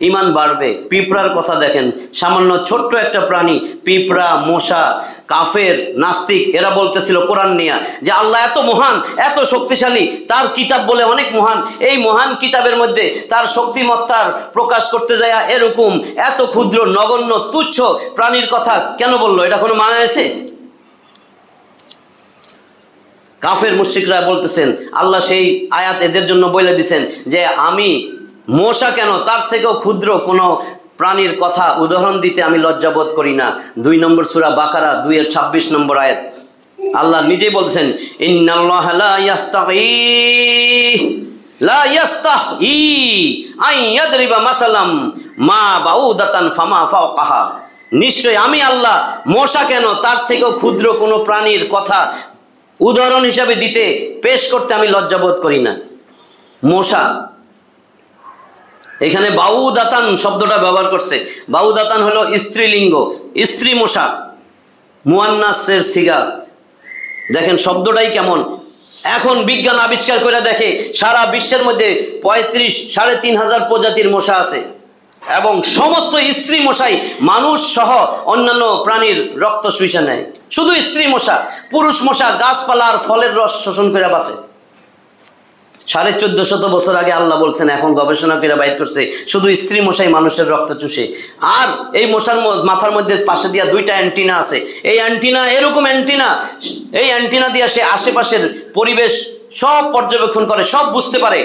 ইমান বাড়বে। পিঁপড়ার কথা দেখেন, সামান্য ছোট্ট একটা প্রাণী পিঁপড়া, মশা, কাফের, নাস্তিক এরা বলতেছিল কোরআন নিয়ে যে আল্লাহ এত মহান, এত শক্তিশালী, তার কিতাব বলে অনেক মহান, এই মহান কিতাবের মধ্যে তার শক্তিমত্তার প্রকাশ করতে যায় এরকম এত ক্ষুদ্র, নগণ্য, তুচ্ছ প্রাণীর কথা কেন বললো? এটা কোনো মানে আছে? কাফের মুশরিকরা বলতেছেন, আল্লাহ সেই আয়াত এদের জন্য বলে দিছেন যে আমি মশা কেন, তার থেকেও ক্ষুদ্র কোনো প্রাণীর কথা উদাহরণ দিতে আমি লজ্জাবোধ করি না। 2 নম্বর সূরা বাকারা 2-26 নম্বর আয়াত আল্লাহ নিজেই বলছেন, ইন্নাল্লাহা লা ইয়াস্তাহি আন ইয়াদরিবা মাসালাম মা বাউদাতান ফামা ফাওকাহা। নিশ্চয় আমি আল্লাহ মশা কেন, তার থেকেও ক্ষুদ্র কোনো প্রাণীর কথা উদাহরণ হিসাবে দিতে, পেশ করতে আমি লজ্জাবোধ করি না। মশা, এখানে বাউদাতান শব্দটা ব্যবহার করছে। বাউদাতান হলো স্ত্রীলিঙ্গ, স্ত্রী মশা, মুয়ান্নাসের সিগা। দেখেন শব্দটাই কেমন। এখন বিজ্ঞান আবিষ্কার করে দেখে সারা বিশ্বের মধ্যে 35,500 প্রজাতির মশা আছে, এবং সমস্ত স্ত্রী মশাই মানুষ সহ অন্যান্য প্রাণীর রক্ত শুষে নেয়। শুধু স্ত্রী মশা, পুরুষ মশা গাছপালা আর ফলের রস শোষণ করে বাঁচে। 1450 বছর আগে আল্লাহ বলছেন, এখন গবেষণা করে বাইর করছে শুধু স্ত্রী মশাই মানুষের রক্ত চুষে। আর এই মশার মাথার মধ্যে পাশে দিয়া 2টা অ্যান্টিনা আছে। এই অ্যান্টিনা এরকম অ্যান্টিনা, এই অ্যান্টিনা দিয়ে সে আশেপাশের পরিবেশ সব পর্যবেক্ষণ করে, সব বুঝতে পারে,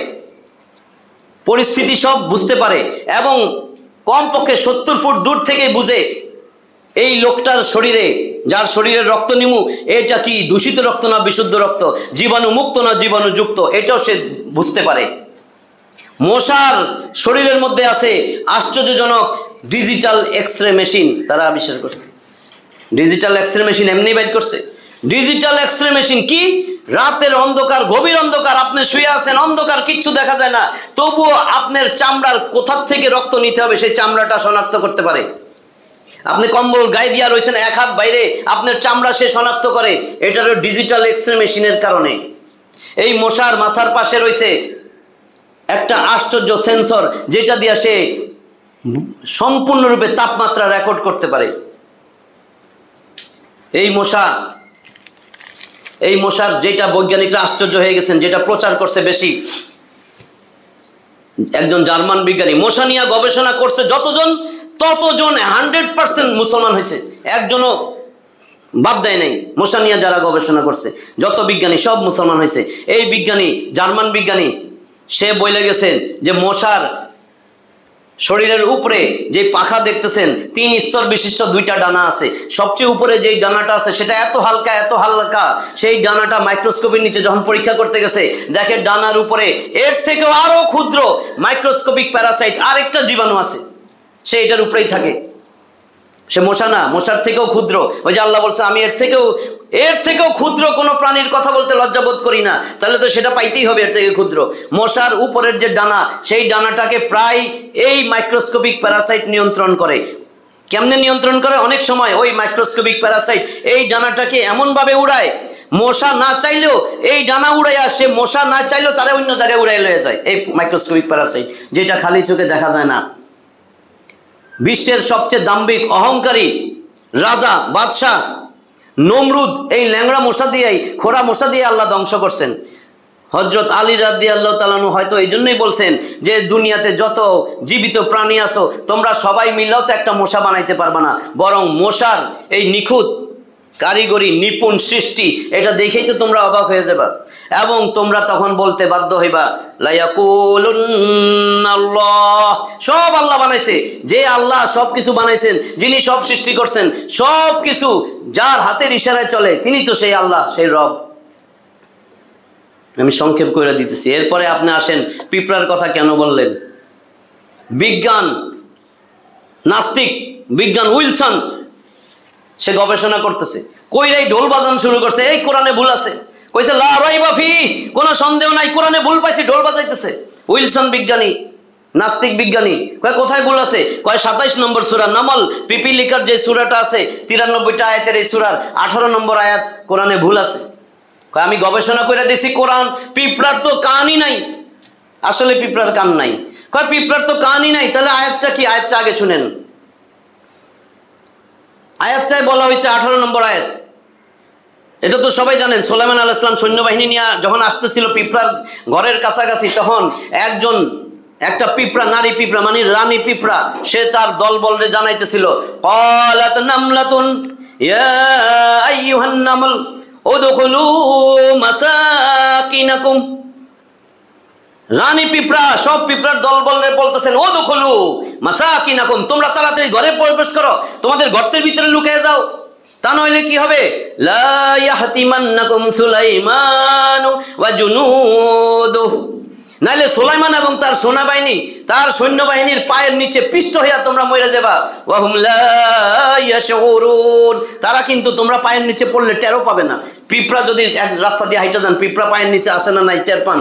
পরিস্থিতি সব বুঝতে পারে, এবং কমপক্ষে 70 ফুট দূর থেকে বুঝে এই লোকটার শরীরে, যার শরীরের রক্ত নিমু, এটা কি দূষিত রক্ত না বিশুদ্ধ রক্ত, জীবাণু মুক্ত না জীবাণুযুক্ত, এটাও সে বুঝতে পারে। মশার শরীরের মধ্যে আছে আশ্চর্যজনক ডিজিটাল এক্সরে মেশিন, তারা আবিষ্কার করছে। ডিজিটাল এক্সরে মেশিন এমনি বাইর করছে। ডিজিটাল এক্সরে মেশিন কি? রাতের অন্ধকার, গভীর অন্ধকার, আপনি শুয়ে আছেন, অন্ধকার, কিচ্ছু দেখা যায় না, তবুও আপনার চামড়ার কোথার থেকে রক্ত নিতে হবে সেই চামড়াটা শনাক্ত করতে পারে। আপনি কম্বল গায়ে দিয়া রয়েছেন, 1 হাত বাইরে, আপনার চামড়া সে শনাক্ত করে। এটারও ডিজিটাল এক্সরে মেশিনের কারণে। এই মশার মাথার পাশে রয়েছে একটা আশ্চর্য সেন্সর, যেটা দিয়া সে সম্পূর্ণরূপে তাপমাত্রা রেকর্ড করতে পারে। এই মশার যেটা বৈজ্ঞানিকরা আশ্চর্য হয়ে গেছেন, যেটা প্রচার করছে বেশি একজন জার্মান বিজ্ঞানী, মশা নিয়ে গবেষণা করছে ততজন 100% মুসলমান হয়েছে, একজনও বাদ দেয় নাই। মশা নিয়ে যারা গবেষণা করছে যত বিজ্ঞানী সব মুসলমান হয়েছে। এই বিজ্ঞানী, জার্মান বিজ্ঞানী, সে বলে গেছেন যে মশার শরীরের উপরে যে পাখা দেখতেছেন 3 স্তর বিশিষ্ট 2টা ডানা আছে। সবচেয়ে উপরে যেই ডানাটা আছে সেটা এত হালকা, সেই ডানাটা মাইক্রোস্কোপের নিচে যখন পরীক্ষা করতে গেছে দেখে ডানার উপরে এর থেকেও আরো ক্ষুদ্র মাইক্রোস্কোপিক প্যারাসাইট আরেকটা জীবাণু আছে, সে এটার উপরেই থাকে। সে মশা না, মশার থেকেও ক্ষুদ্র। ওই যে আল্লাহ বলছে আমি এর থেকেও ক্ষুদ্র কোনো প্রাণীর কথা বলতে লজ্জাবোধ করি না, তাহলে তো সেটা পাইতেই হবে এর থেকে ক্ষুদ্র। মশার উপরের যে ডানা, সেই ডানাটাকে প্রায় এই মাইক্রোস্কোপিক প্যারাসাইট নিয়ন্ত্রণ করে। কেমনে নিয়ন্ত্রণ করে? অনেক সময় ওই মাইক্রোস্কোপিক প্যারাসাইট এই ডানাটাকে এমনভাবে উড়ায়, মশা না চাইলেও এই ডানা উড়াইয়া, সে মশা না চাইলেও তারা অন্য জায়গায় উড়াই লয়ে যায়। এই মাইক্রোস্কোপিক প্যারাসাইট যেটা খালি চোখে দেখা যায় না। বিশ্বের সবচেয়ে দাম্ভিক অহংকারী রাজা বাদশাহ নমরুদ এই ল্যাংড়া মশা দিয়েই, খোরা মশা দিয়ে আল্লাহ ধ্বংস করছেন। হযরত আলী রাদিয়াল্লাহু তাআলা আনহু হয়তো এই জন্যই বলছেন যে দুনিয়াতে যত জীবিত প্রাণী আছো তোমরা সবাই মিললেও তো একটা মশা বানাইতে পারবে না, বরং মশার এই নিখুঁত কারিগরি নিপুণ সৃষ্টি এটা দেখেই তো তোমরা অবাক হয়ে যাবা, এবং তোমরা তখন বলতে বাধ্য হইবা লা ইয়াকুলুন্নাল্লাহ, সব আল্লাহ বানাইছে। যে আল্লাহ সব কিছু বানাইছেন, যিনি সব সৃষ্টি করছেন, সব কিছু যার হাতের ইশারায় চলে, তিনি তো সেই আল্লাহ, সেই রব। আমি সংক্ষেপ করে দিতেছি। এরপরে আপনি আসেন পিঁপড়ার কথা কেন বললেন? বিজ্ঞান নাস্তিক বিজ্ঞান উইলসন সে গবেষণা করতেছে, কইরাই ঢোল বাজান শুরু করছে, এই কোরআনে ভুল আছে। কইছে লা রাইবা ফি, কোনো সন্দেহ নাই কোরআনে ভুল পাইছে, ঢোল বাজাইতেছে। উইলসন বিজ্ঞানী, নাস্তিক বিজ্ঞানী কয় কোথায় ভুল আছে? কয় 27 নম্বর সূরা নামল, পিপিলিকার যে সূরাটা আছে 93টা আয়াতের এই সূরার 18 নম্বর আয়াত কোরআনে ভুল আছে। কয় আমি গবেষণা করে দেখছি কোরআন, পিঁপড়ার তো কানই নাই। আসলে পিঁপড়ার কান নাই। কয় পিঁপড়ার তো কানই নাই, তাহলে আয়াতটা কি? আয়াতটা আগে শুনেন। আয়াতটায় বলা হয়েছে 18 নম্বর আয়াত, এটা তো সবাই জানেন। সুলাইমান আলাইহিস সালাম সৈন্যবাহিনী নিয়ে যখন আসতেছিল পিঁপড়ার ঘরের কাছাকাছি, তখন একটা পিঁপড়া, নারী পিঁপড়া মানে রানী পিঁপড়া, সে তার দলবলরে জানাইতেছিল ক্বালাত নামলাতুন ইয়া আইয়ুহান নামল উদখুলু মাসাকিনাকুম। রানী পিঁপড়া সব পিঁপড়ার দলবলরে বলতেছেন উদখুলু মাসাকিনাকুম, তোমরা তাড়াতাড়ি ঘরে প্রবেশ করো, তোমাদের গর্তের ভিতরে লুকিয়ে যাও, তা নইলে কি হবে? লা ইয়াহতিমান্নাকুম সুলাইমান ওয়া জুনুদুহু, নাইলে সুলাইমান এবং তার সেনাবাহিনী, তার সৈন্যবাহিনীর পায়ের নিচে পিষ্ট হইয়া তোমরা মরে যাবা। ওয়া হুম লা ইয়াশউরুন, তারা কিন্তু তোমরা পায়ের নিচে পড়লে টেরও পাবে না। পিঁপড়া যদি এক রাস্তা দিয়ে হাইটা যান, পিঁপড়া পায়ের নিচে আসে না, নাই টের পান।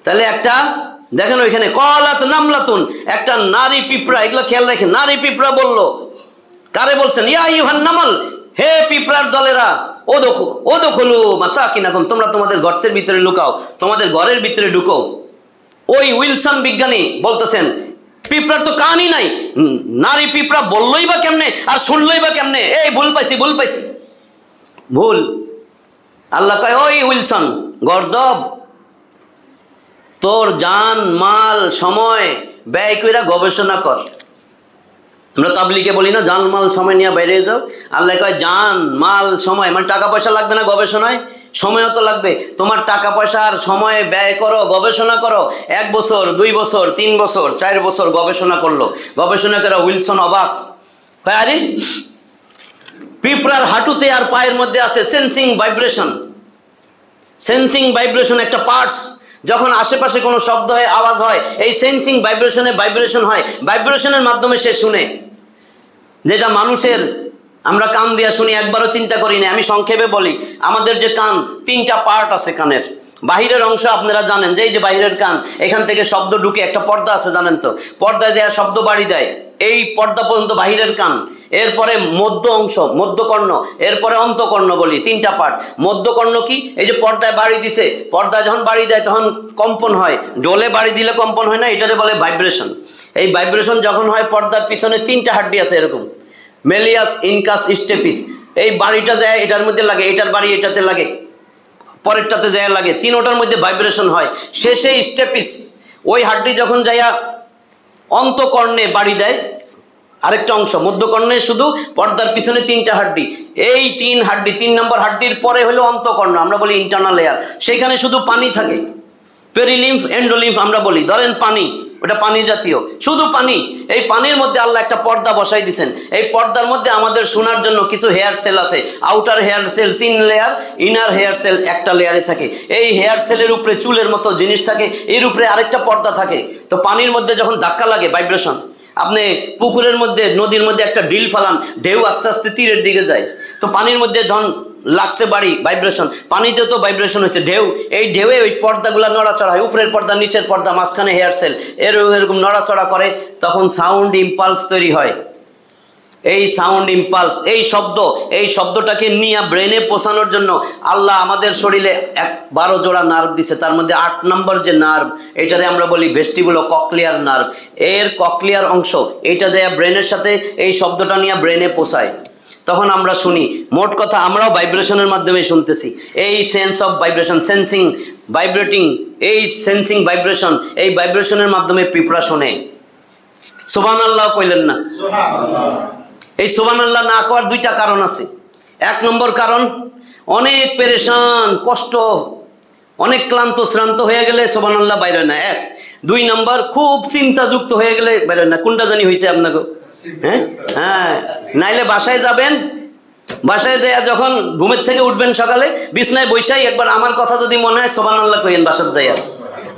তাহলে একটা দেখেন ওইখানে ক্বালাত নামলাতুন, একটা নারী পিঁপড়া, এগুলো খেয়াল রাখেন। নারী পিঁপড়া বলল, কারে বলছেন? ইয়া আইয়ুহান নামল, হে পিঁপড়ার দলেরা, ওদখুলু মাসাকিনাকুম, তোমরা তোমাদের গর্তের ভিতরে লুকাও, তোমাদের ঘরের ভিতরে ঢুকো। ওই উইলসন বিজ্ঞানী বলতেছেন পিঁপড়ার তো কানই নাই, নারী পিঁপড়া বললই বা কেমনে আর শুনলই বা কেমনে? এই ভুল পাইছি ভুল। আল্লাহ কয় ওই উইলসন গর্দব, তোর জান মাল সময় ব্যয় কইরা গবেষণা কর। আমরা তাবলিগে বলি না জান মাল সময় নিয়ে বাইরে যাও। আল্লাহ কয় জান মাল সময় মানে টাকা পয়সা লাগবে না গবেষণায়, সময়ও তো লাগবে। তোমার টাকা পয়সা আর সময় ব্যয় করো, গবেষণা করো। 1 বছর 2 বছর 3 বছর 4 বছর গবেষণা করলো। গবেষণা করে উইলসন অবাক, কয় আরে পিঁপড়ার হাঁটুতে আর পায়ের মধ্যে আছে সেন্সিং ভাইব্রেশন একটা পার্টস। যখন আশেপাশে কোনো শব্দ হয়, আওয়াজ হয়, এই সেন্সিং ভাইব্রেশন হয়, ভাইব্রেশনের মাধ্যমে সে শুনে, যেটা মানুষের আমরা কান দিয়া শুনি একবারও চিন্তা করি না। আমি সংক্ষেপে বলি, আমাদের যে কান, 3টা পার্ট আছে কানের। বাহিরের অংশ আপনারা জানেন যে এই যে বাহিরের কান, এখান থেকে শব্দ ঢুকে একটা পর্দা আছে জানেন তো, পর্দায় যে শব্দ বাড়ি দেয়, এই পর্দা পর্যন্ত বাহিরের কান। এরপরে মধ্য অংশ, মধ্যকর্ণ, এরপরে অন্তকর্ণ বলি, 3টা পার্ট। মধ্যকর্ণ কি? এই যে পর্দায় বাড়ি দিছে, পর্দা যখন বাড়ি দেয় তখন কম্পন হয়, ডোলে বাড়ি দিলে কম্পন হয় না, এটারে বলে ভাইব্রেশন। এই ভাইব্রেশন যখন হয়, পর্দার পিছনে 3টা হাড্ডি আছে এরকম, মেলিয়াস, ইনকাস, স্টেপিস। এই বাড়িটা যায় এটার মধ্যে লাগে, এটার বাড়ি এটাতে লাগে, পরেরটাতে যায় লাগে, 3টার মধ্যে ভাইব্রেশন হয়। শেষে স্টেপিস, ওই হাড্ডি যখন যাইয়া অন্তকর্ণে বাড়ি দেয়, আরেকটা অংশ মধ্যকর্ণে, শুধু পর্দার পিছনে 3টা হাড্ডি। এই 3 হাড্ডি, 3 নম্বর হাড্ডির পরে হলো অন্তকর্ণ, আমরা বলি ইন্টারনাল লেয়ার, সেখানে শুধু পানি থাকে। পেরিলিম্ফ, এন্ডোলিম্ফ আমরা বলি। ধরেন পানি, ওটা পানি জাতীয়, শুধু পানি। এই পানির মধ্যে আল্লাহ একটা পর্দা বসাই দিয়েছেন। এই পর্দার মধ্যে আমাদের শোনার জন্য কিছু হেয়ার সেল আছে। Outer hair cell 3 layer, inner hair cell একটা লেয়ারে থাকে। এই হেয়ার সেলের উপরে চুলের মতো জিনিস থাকে, এর উপরে আরেকটা পর্দা থাকে। তো পানির মধ্যে যখন ধাক্কা লাগে, ভাইব্রেশন, আপনি পুকুরের মধ্যে, নদীর মধ্যে একটা ডিল ফালান, ঢেউ আস্তে আস্তে তীরের দিকে যায়। তো পানির মধ্যে যখন লাগছে বাড়ি, ভাইব্রেশন, পানিতেও তো ভাইব্রেশন হয়েছে, ঢেউ। এই ঢেউয়ে ওই পর্দাগুলো নড়াচড়া হয়, উপরের পর্দা, নিচের পর্দা, মাঝখানে হেয়ার সেল, এরকম নড়াচড়া করে, তখন সাউন্ড ইম্পালস তৈরি হয়। এই সাউন্ড ইম্পালস, এই শব্দটাকে নিয়ে ব্রেনে পৌঁছানোর জন্য আল্লাহ আমাদের শরীরে 12 জোড়া নার্ভ দিছে। তার মধ্যে 8 নম্বর যে নার্ভ, এটারে আমরা বলি ভেস্টিবুলো ককলিয়ার নার্ভ। এর ককলিয়ার অংশ এটা যায় ব্রেনের সাথে, এই শব্দটা নিয়ে ব্রেনে পৌঁছায়, তখন আমরা শুনি। মোট কথা আমরাও ভাইব্রেশনের মাধ্যমে শুনতেছি। এই sense of vibration, sensing, vibrating, এই সেন্সিং ভাইব্রেশন, এই ভাইব্রেশনের মাধ্যমে পিঁপড়া শোনে। সুবহানাল্লাহ কইলেন না? এই সুবহানাল্লাহ না করার 2টা কারণ আছে। 1 নম্বর কারণ, অনেক পেরেশান, কষ্ট, অনেক ক্লান্ত শ্রান্ত হয়ে গেলে সুবহানাল্লাহ বাইর হয় না। 1। 2 নম্বর, খুব চিন্তাযুক্ত হয়ে গেলে বাইর হয় না। কোনটা জানি হয়েছে আপনাকে? হ্যাঁ, নাইলে বাসায় যাবেন, বাসায় যাইয়া যখন ঘুমের থেকে উঠবেন সকালে, বিছনায় বৈশাই একবার আমার কথা যদি মনে হয় সুবহানাল্লাহ কইেন বাসায় যাইয়া।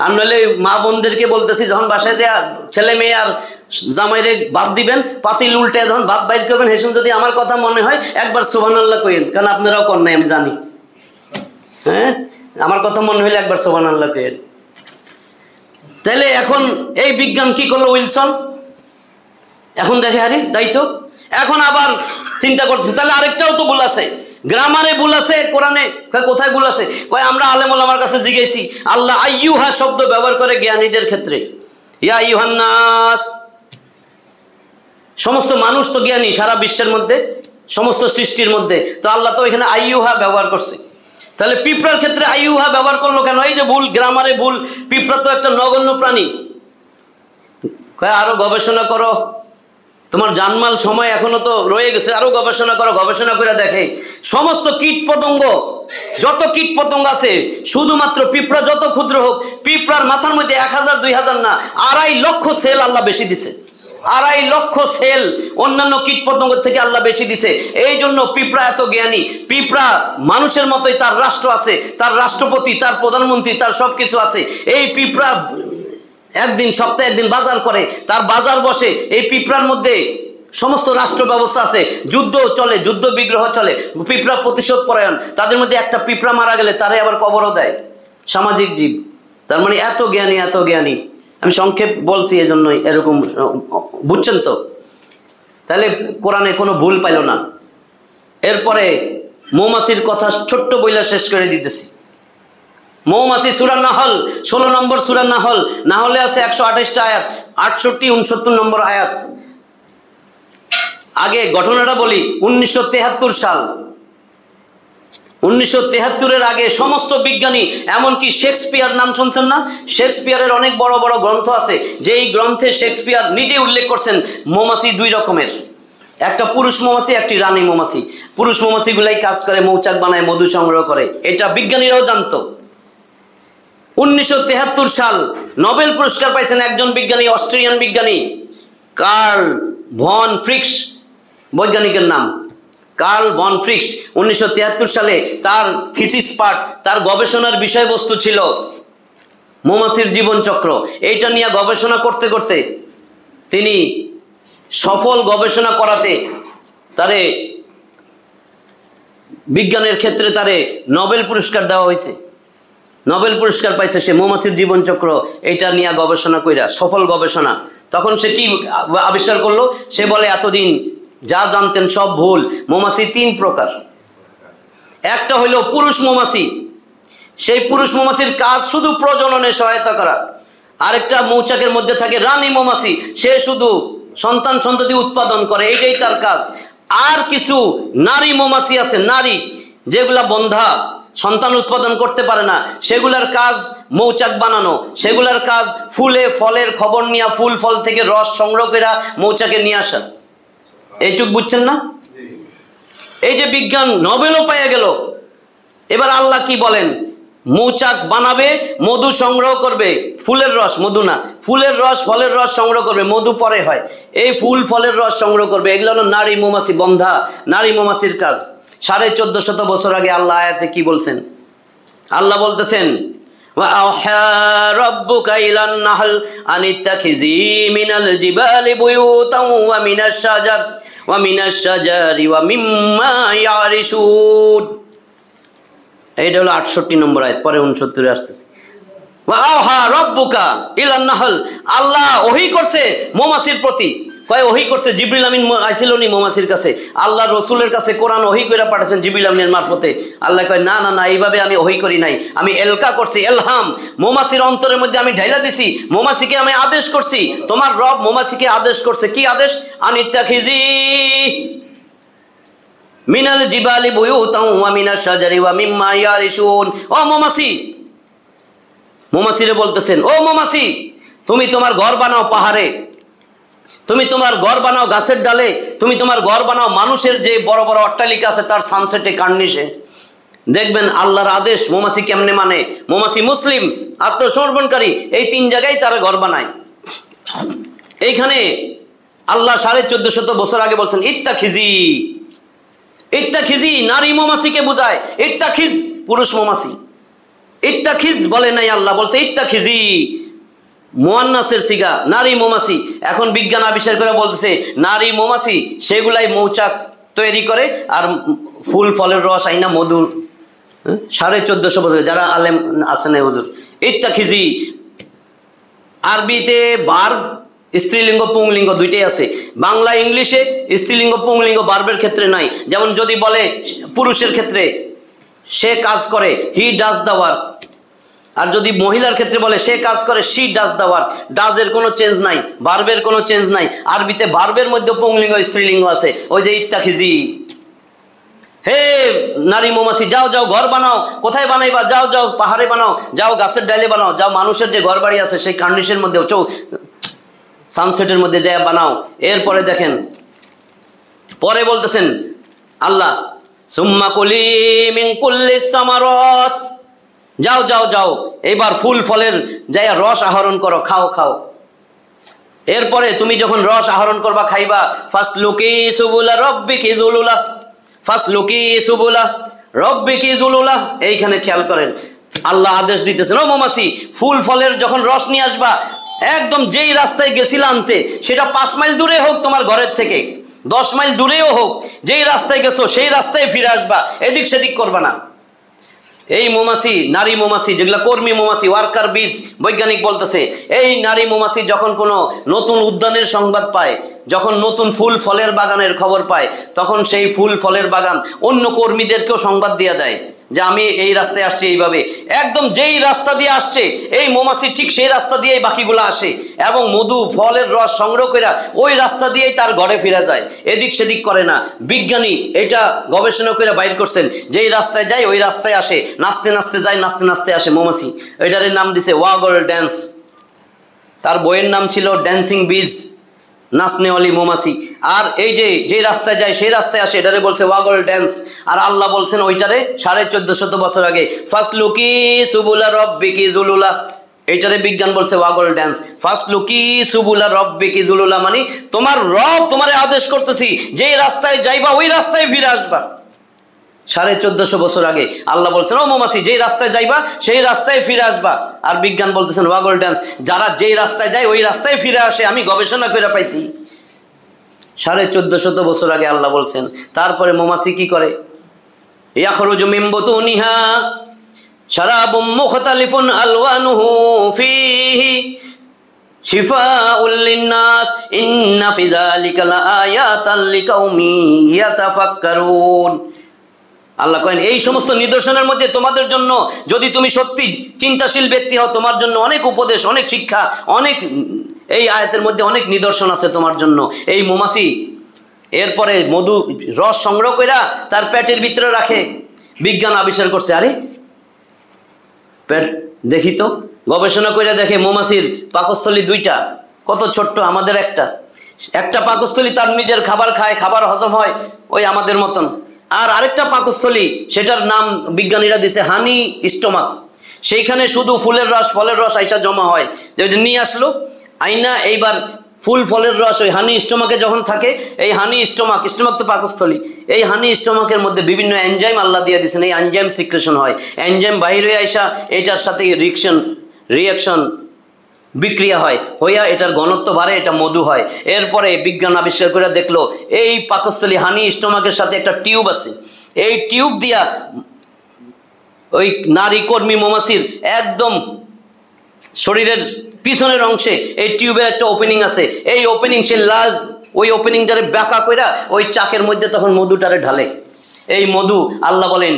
আর নইলে মা বোনদেরকে বলতেছি, যখন বাসায় যাইয়া ছেলে মেয়ে আর জামাইরে ভাত দিবেন, পাতিল উল্টে যখন ভাত বাইর করবেন, হেসুন যদি আমার কথা মনে হয় একবার সুবহানাল্লাহ কইেন, কারণ আপনারাও কর নাই আমি জানি। হ্যাঁ, আমার কথা মনে হইলে একবার সুবহানাল্লাহ কইেন। তাহলে এখন এই বিজ্ঞান কি করলো উইলসন? এখন দেখে, আরে তাই তো, এখন আবার চিন্তা করতেছে, তাহলে আরেকটাও তো ভুল আছে, গ্রামারে ভুল আছে, কোরআনে কোথায় ভুল আছে? কয় আমরা আলেম ওলামার কাছে জিজ্ঞেসি, আল্লাহ আইয়ুহা শব্দ ব্যবহার করে জ্ঞানীদের ক্ষেত্রে। ইয়া আইয়ুহান নাস, সমস্ত মানুষ তো জ্ঞানী সারা বিশ্বের মধ্যে, সমস্ত সৃষ্টির মধ্যে, তো আল্লাহ তো এখানে আইয়ুহা ব্যবহার করছে। তাহলে পিঁপড়ার ক্ষেত্রে আইয়ুহা ব্যবহার করলো কেন? এই যে ভুল, গ্রামারে ভুল। পিঁপড়া তো একটা নগণ্য প্রাণী। কয় আরো গবেষণা করো, তোমার জানমাল সময় এখনো তো রয়ে গেছে, আরো গবেষণা করো। গবেষণা করে দেখে সমস্ত কীট পতঙ্গ, যত কীট পতঙ্গ আছে, শুধুমাত্র পিঁপড়া যত ক্ষুদ্র হোক, পিঁপড়ার মাথার মধ্যে 1000 2000 না, 2.5 লক্ষ সেল আল্লাহ বেশি দিছে। 2.5 লক্ষ সেল অন্যান্য কীট পতঙ্গ থেকে আল্লাহ বেশি দিছে। এই জন্য পিঁপড়া এত জ্ঞানী। পিঁপড়া মানুষের মতোই, তার রাষ্ট্র আছে, তার রাষ্ট্রপতি, তার প্রধানমন্ত্রী, তার সব কিছু আছে। এই পিঁপড়া একদিন, সপ্তাহে একদিন বাজার করে, তার বাজার বসে। এই পিঁপড়ার মধ্যে সমস্ত রাষ্ট্র ব্যবস্থা আছে, যুদ্ধ চলে, যুদ্ধ বিগ্রহ চলে, পিঁপড়া প্রতিশোধ পরায়ণ। তাদের মধ্যে একটা পিঁপড়া মারা গেলে তারে আবার কবরও দেয়। সামাজিক জীব, তার মানে এত জ্ঞানী, এত জ্ঞানী। আমি সংক্ষেপ বলছি এজন্যই এরকম, বুঝছেন তো? তাহলে কোরআনে কোনো ভুল পাইল না। এরপরে মৌমাছির কথা ছোট্ট বইলা শেষ করে দিতেছি। মৌমাছি, সূরা নাহল, 16 নম্বর সূরা নাহল। নাহলে আছে 128টা আয়াত, 68 69 নম্বর আয়াত। আগে ঘটনাটা বলি। 1973 সাল, 1973-এর আগে সমস্ত বিজ্ঞানী, এমনকি শেক্সপিয়ার, নাম শুনছেন না? শেক্সপিয়ারের অনেক বড় বড় গ্রন্থ আছে, যে এই গ্রন্থে শেক্সপিয়ার নিজে উল্লেখ করছেন মৌমাছি 2 রকমের, একটা পুরুষ মৌমাছি, একটি রানী মৌমাছি। পুরুষ মৌমাছিগুলাই কাজ করে, মৌচাক বানায়, মধু সংগ্রহ করে, এটা বিজ্ঞানীরাও জানতো। 1973 সাল নোবেল পুরস্কার পাইছেন একজন বিজ্ঞানী, অস্ট্রিয়ান বিজ্ঞানী, কার্ল ভন ফ্রিক্স, বৈজ্ঞানিকের নাম কার্ল ভন ফ্রিক্স। 1973 সালে তার থিসিস পাঠ, তার গবেষণার বিষয়বস্তু ছিল মৌমাছির জীবনচক্র। এইটা নিয়ে গবেষণা করতে করতে তিনি সফল গবেষণা করাতে তারে বিজ্ঞানের ক্ষেত্রে তারে নোবেল পুরস্কার দেওয়া হয়েছে। নোবেল পুরস্কার পাইছে সে মৌমাছির জীবনচক্র এইটা নিয়ে গবেষণা কইরা, সফল গবেষণা। তখন সে কি আবিষ্কার করলো? সে বলে এতদিন যা জানতেন সব ভুল। মৌমাছি 3 প্রকার। একটা হইল পুরুষ মৌমাছি, সেই পুরুষ মৌমাছির কাজ শুধু প্রজননে সহায়তা করা। আরেকটা মৌচাকের মধ্যে থাকে রানী মৌমাছি, সে শুধু সন্তান সন্ততি উৎপাদন করে, এইটাই তার কাজ। আর কিছু নারী মৌমাছি আছে, নারী, যেগুলা বন্ধা, সন্তান উৎপাদন করতে পারে না, সেগুলার কাজ মৌচাক বানানো, সেগুলার কাজ ফুলে ফলের খবর নিয়ে, ফুল ফল থেকে রস সংগ্রহ করে মৌচাকে নিয়ে আসা। এইটুক বুঝছেন না? এই যে বিজ্ঞান নোবেলও পেয়ে গেল। এবার আল্লাহ কি বলেন? মৌচাক বানাবে, মধু সংগ্রহ করবে, ফুলের রস, মধু না, ফুলের রস ফলের রস সংগ্রহ করবে, মধু পরে হয়, এই ফুল ফলের রস সংগ্রহ করবে। এগুলো হলো নারী মৌমাছি, বন্ধা নারী মৌমাছির কাজ। 1450 বছর আগে আল্লাহ আয়াতে কি বলছেন? আল্লাহ বলতেছেন وَأَوْحَى رَبُّكَ إِلَى النَّحْلِ أَنِ اتَّخِذِي مِنَ الْجِبَالِ بُيُوتًا وَمِنَ الشَّجَرِ وَمِمَّا يَعْرِشُونَ। এইটা হলো 68 নম্বর আয়াত, পরে 69 আসতেছে। ওয়াওহা রব্বুকা ইলান নাহল, আল্লাহ ওহী করছে মৌমাছির প্রতি। কয় ওহী করছে? জিবরিল আমিন আইছিল নি মৌমাছির কাছে, আল্লাহ রসুলের কাছে কোরআন ওহী করে পাঠাচ্ছেন জিবরিল আমিনের মারফতে। আল্লাহ কয় না না না, এইভাবে আমি ওহী করি নাই, আমি এলকা করছি, এলহাম, মৌমাছির অন্তরের মধ্যে আমি ঢাইলা দিছি, মৌমাছিকে আমি আদেশ করছি। তোমার রব মৌমাছিকে আদেশ করছে, কি আদেশ? আনিত্তাখিজি মিনাল জিবালি বুয়ুতাও ওয়া মিনাশ শাজারি ওয়া মিম্মা ইয়ারিশুন। ও মৌমাছি, মৌমাছিরে বলতেছেন, ও মৌমাছি, তুমি তোমার ঘর বানাও পাহাড়ে, তুমি তোমার ঘর বানাও গাছের ডালে, তুমি তোমার ঘর বানাও মানুষের যে বড় বড় অট্টালিকা আছে তার সানসেটে, কার্নিশে। দেখবেন আল্লাহর আদেশ মৌমাছি কেমনে মানে। মৌমাছি মুসলিম, আত্মসমর্পণকারী, এই 3 জায়গায় তারা ঘর বানায়। এইখানে আল্লাহ 1450 বছর আগে বলছেন ইত্তাখিজি। ইত্তাখিজি নারী মৌমাছিকে বোঝায়, ইত্তাখিজ পুরুষ মৌমাছি। ইত্তাখিজ বলে নাই, আল্লাহ বলছে ইত্তাখিজি, মুয়ান্নাসের সিগা, নারী মৌমাছি। এখন বিজ্ঞান আবিষ্কার করে বলতেছে নারী মৌমাছি সেগুলাই মৌচাক তৈরি করে আর ফুল ফলের রস আইনা মধু। 1450 বছর যারা আলেম আছেন হুজুর, ইত্তাখিজি আরবিতে বার্ব স্ত্রীলিঙ্গ পুংলিঙ্গ দুইটাই আছে। বাংলা ইংলিশে স্ত্রীলিঙ্গ পুংলিঙ্গ বার্বের ক্ষেত্রে নাই। যেমন যদি বলে পুরুষের ক্ষেত্রে সে কাজ করে, হি ডাজ দ্য ওয়ার্ক, আর যদি মহিলার ক্ষেত্রে বলে সে কাজ করে, শি ডাজ দ্য ওয়ার্ক। ডাজের কোনো চেঞ্জ নাই, ভার্বের কোনো চেঞ্জ নাই। আরবিতে ভার্বের মধ্যে পুংলিঙ্গ স্ত্রীলিঙ্গ আছে। ওই যে ইত্তাখিজি, হে নারী মৌমাছি যাও যাও ঘর বানাও। কোথায় বানাইবা? যাও যাও পাহাড়ে বানাও, যাও গাছের ডালে বানাও, যাও মানুষের যে ঘর বাড়ি আছে সেই কার্নিশের মধ্যে সানসেটের মধ্যে যায় বানাও। এরপরে দেখেন পরে বলতেছেন আল্লাহ সুম্মা কুলি মিন কুল্লিস সামারাত, যাও যাও যাও এবার ফুল ফলের যাই রস আহরণ করো, খাও খাও। এরপরে তুমি যখন রস আহরণ করবা খাইবা, ফাসলুকি সুবুলা রব্বিকি যুলুলা, ফাসলুকি সুবুলা রব্বিকি যুলুলা। এইখানে খেয়াল করেন আল্লাহ আদেশ দিতেছেন, ও মৌমাছি ফুল ফলের যখন রস নিয়ে আসবা, একদম যেই রাস্তায় গেছিলা আনতে, সেটা 5 মাইল দূরে হোক তোমার ঘরের থেকে, 10 মাইল দূরেও হোক, যেই রাস্তায় গেছো সেই রাস্তায় ফিরে আসবা, এদিক সেদিক করবা না। এই মৌমাছি, নারী মৌমাছি যেগুলা কর্মী মৌমাছি, ওয়ার্কার বিজ, বৈজ্ঞানিক বলতেছে, এই নারী মৌমাছি যখন কোনো নতুন উদ্যানের সংবাদ পায়, যখন নতুন ফুল ফলের বাগানের খবর পায়, তখন সেই ফুল ফলের বাগান অন্য কর্মীদেরকেও সংবাদ দিয়ে দেয় যে আমি এই রাস্তায় আসছি এইভাবে। একদম যেই রাস্তা দিয়ে আসছে এই মৌমাছি ঠিক সেই রাস্তা দিয়েই বাকিগুলো আসে এবং মধু ফলের রস সংগ্রহ করে ওই রাস্তা দিয়েই তার ঘরে ফিরে যায়, এদিক সেদিক করে না। বিজ্ঞানী এটা গবেষণা করে বাইর করছেন, যেই রাস্তায় যায় ওই রাস্তায় আসে, নাচতে নাচতে যায়, নাচতে নাচতে আসে মৌমাছি। এটার নাম দিছে ওয়াগল ড্যান্স। তার বইয়ের নাম ছিল ড্যান্সিং বিজ, নাচনেওয়ালি মৌমাছি। আর এই যে রাস্তায় যায় সেই রাস্তায় আসে, এটারে বলছে ওয়াগল ড্যান্স। আর আল্লাহ বলছেন ওইটারে 1450 বছর আগে ফাসলুকি সুবুলা রব্বিকি যুলুলা, এইটারে বিজ্ঞান বলছে ওয়াগল ড্যান্স। ফাসলুকি সুবুলা রব্বিকি যুলুলা মানে তোমার রব তোমারে আদেশ করতেছি যেই রাস্তায় যাইবা ওই রাস্তায় ফিরে আসবা। 1450 বছর আগে আল্লাহ বলছেন ও মৌমাছি যেই রাস্তায় যাইবা সেই রাস্তায় ফিরে আসবা। আর বিজ্ঞান বলতেছেন ওয়াগল ড্যান্স, যারা যেই রাস্তায় যায় ওই রাস্তায় ফিরে আসে, আমি গবেষণা করে পাইছি। 1450 বছর আগে আল্লাহ বলছেন। তারপরে মৌমাছি কি করে? ইয়াখরুজু মিন বুতুনিহা শারাবুম মুখতালিফুন আলওয়ানুহু ফীহি শিফাউল লিন্নাস ইন্না ফি যালিকা লাআয়াতান লিকাউমিন ইয়াতাফাক্কারুন। আল্লাহ কয়েন এই সমস্ত নিদর্শনের মধ্যে তোমাদের জন্য, যদি তুমি সত্যি চিন্তাশীল ব্যক্তি হও, তোমার জন্য অনেক উপদেশ, অনেক শিক্ষা, অনেক এই আয়াতের মধ্যে অনেক নিদর্শন আছে তোমার জন্য। এই মৌমাছি এরপরে মধু রস সংগ্রহ করে তার পেটের ভিতরে রাখে। বিজ্ঞান আবিষ্কার করছে, আরে পেট দেখি তো, গবেষণা করে দেখে মৌমাছির পাকস্থলী 2টা, কত ছোট্ট, আমাদের একটা পাকস্থলী তার নিজের খাবার খায়, খাবার হজম হয় ওই আমাদের মতন। আর আরেকটা পাকস্থলী, সেটার নাম বিজ্ঞানীরা দিছে হানি স্টোমাক। সেইখানে শুধু ফুলের রস ফলের রস আইসা জমা হয়, যে নিয়ে আসলো আইনা, এইবার ফুল ফলের রস ওই হানি স্টোমাকে যখন থাকে, এই হানি স্টোমাক তো পাকস্থলী, এই হানি স্টোমাকের মধ্যে বিভিন্ন এনজাইম আল্লাহ দিয়ে দিয়েছেন, এই এনজাইম সিক্রেশন হয়, এনজাইম বাইরে আইসা এটার সাথে রিয়াকশন বিক্রিয়া হয়, হইয়া এটার ঘনত্ব বাড়ে, এটা মধু হয়। এরপরে বিজ্ঞান আবিষ্কার করে দেখলো এই পাকস্থলী হানি স্টোমাকের সাথে একটা টিউব আছে, এই টিউব দিয়া ওই নারী কর্মী মৌমাছির একদম শরীরের পিছনের অংশে এই টিউবের একটা ওপেনিং আছে, এই ওপেনিং সে ওই ওপেনিংটারে ব্যাকা কইরা ওই চাকের মধ্যে তখন মধুটারে ঢালে। এই মধু আল্লাহ বলেন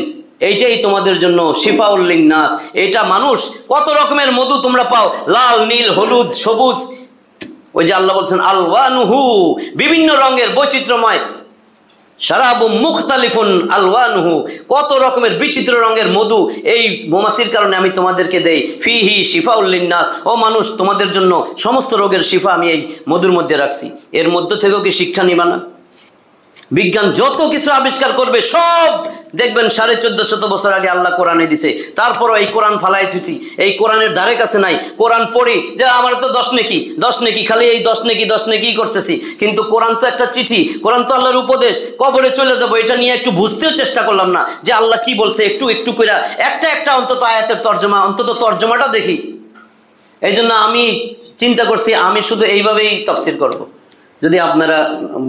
এইটাই তোমাদের জন্য শিফাউল লিন্নাস। এটা মানুষ কত রকমের মধু তোমরা পাও, লাল, নীল, হলুদ, সবুজ, ওই যে আল্লাহ বলছেন আলওয়ানুহু, বিভিন্ন রঙের বৈচিত্র্যময়, শারাবু মুখতালিফুন আলওয়ানুহু, কত রকমের বিচিত্র রঙের মধু এই মৌমাছির কারণে আমি তোমাদেরকে দেই। ফিহি শিফাউল লিন্নাস, ও মানুষ তোমাদের জন্য সমস্ত রোগের শিফা আমি এই মধুর মধ্যে রাখছি। এর মধ্য থেকেও কি শিক্ষা নিবা না? বিজ্ঞান যত কিছু আবিষ্কার করবে সব দেখবেন 1450 বছর আগে আল্লাহ কোরআনে দিছে, তারপরও এই কোরআন ফালাই থুইছি, এই কোরআনের ধারে কাছে নাই। কোরআন পড়ি যে আমার তো 10 নেকি, খালি এই 10 নেকি করতেছি, কিন্তু কোরআন তো একটা চিঠি, কোরআন তো আল্লাহর উপদেশ। কবরে চলে যাবো, এটা নিয়ে একটু বুঝতেও চেষ্টা করলাম না যে আল্লাহ কি বলছে, একটু করে একটা অন্তত আয়াতের তর্জমা, অন্তত তর্জমাটা দেখি। এই জন্য আমি চিন্তা করছি আমি শুধু এইভাবেই তাফসীর করব। যদি আপনারা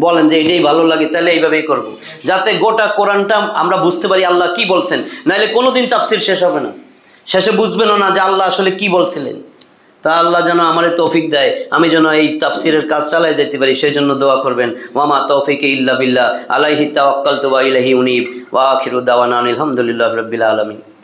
বলেন যে এটাই ভালো লাগে তাহলে এইভাবেই করব, যাতে গোটা কোরআনটা আমরা বুঝতে পারি আল্লাহ কি বলছেন। নাহলে কোনোদিন তাফসীর শেষ হবে না, শেষে বুঝবেনও না যে আল্লাহ আসলে কি বলছিলেন। তা আল্লাহ যেন আমার তৌফিক দেয়, আমি যেন এই তাফসীরের কাজ চালায় যেতে পারি, সেই জন্য দোয়া করবেন। ওয়ামা তৌফিকি ইল্লা বিল্লাহ, আলাইহি তাওয়াক্কালতু ওয়া ইলাইহি উনীব, ওয়া আখিরু দাওয়ানা আলহামদুলিল্লাহি রাব্বিল আলামিন।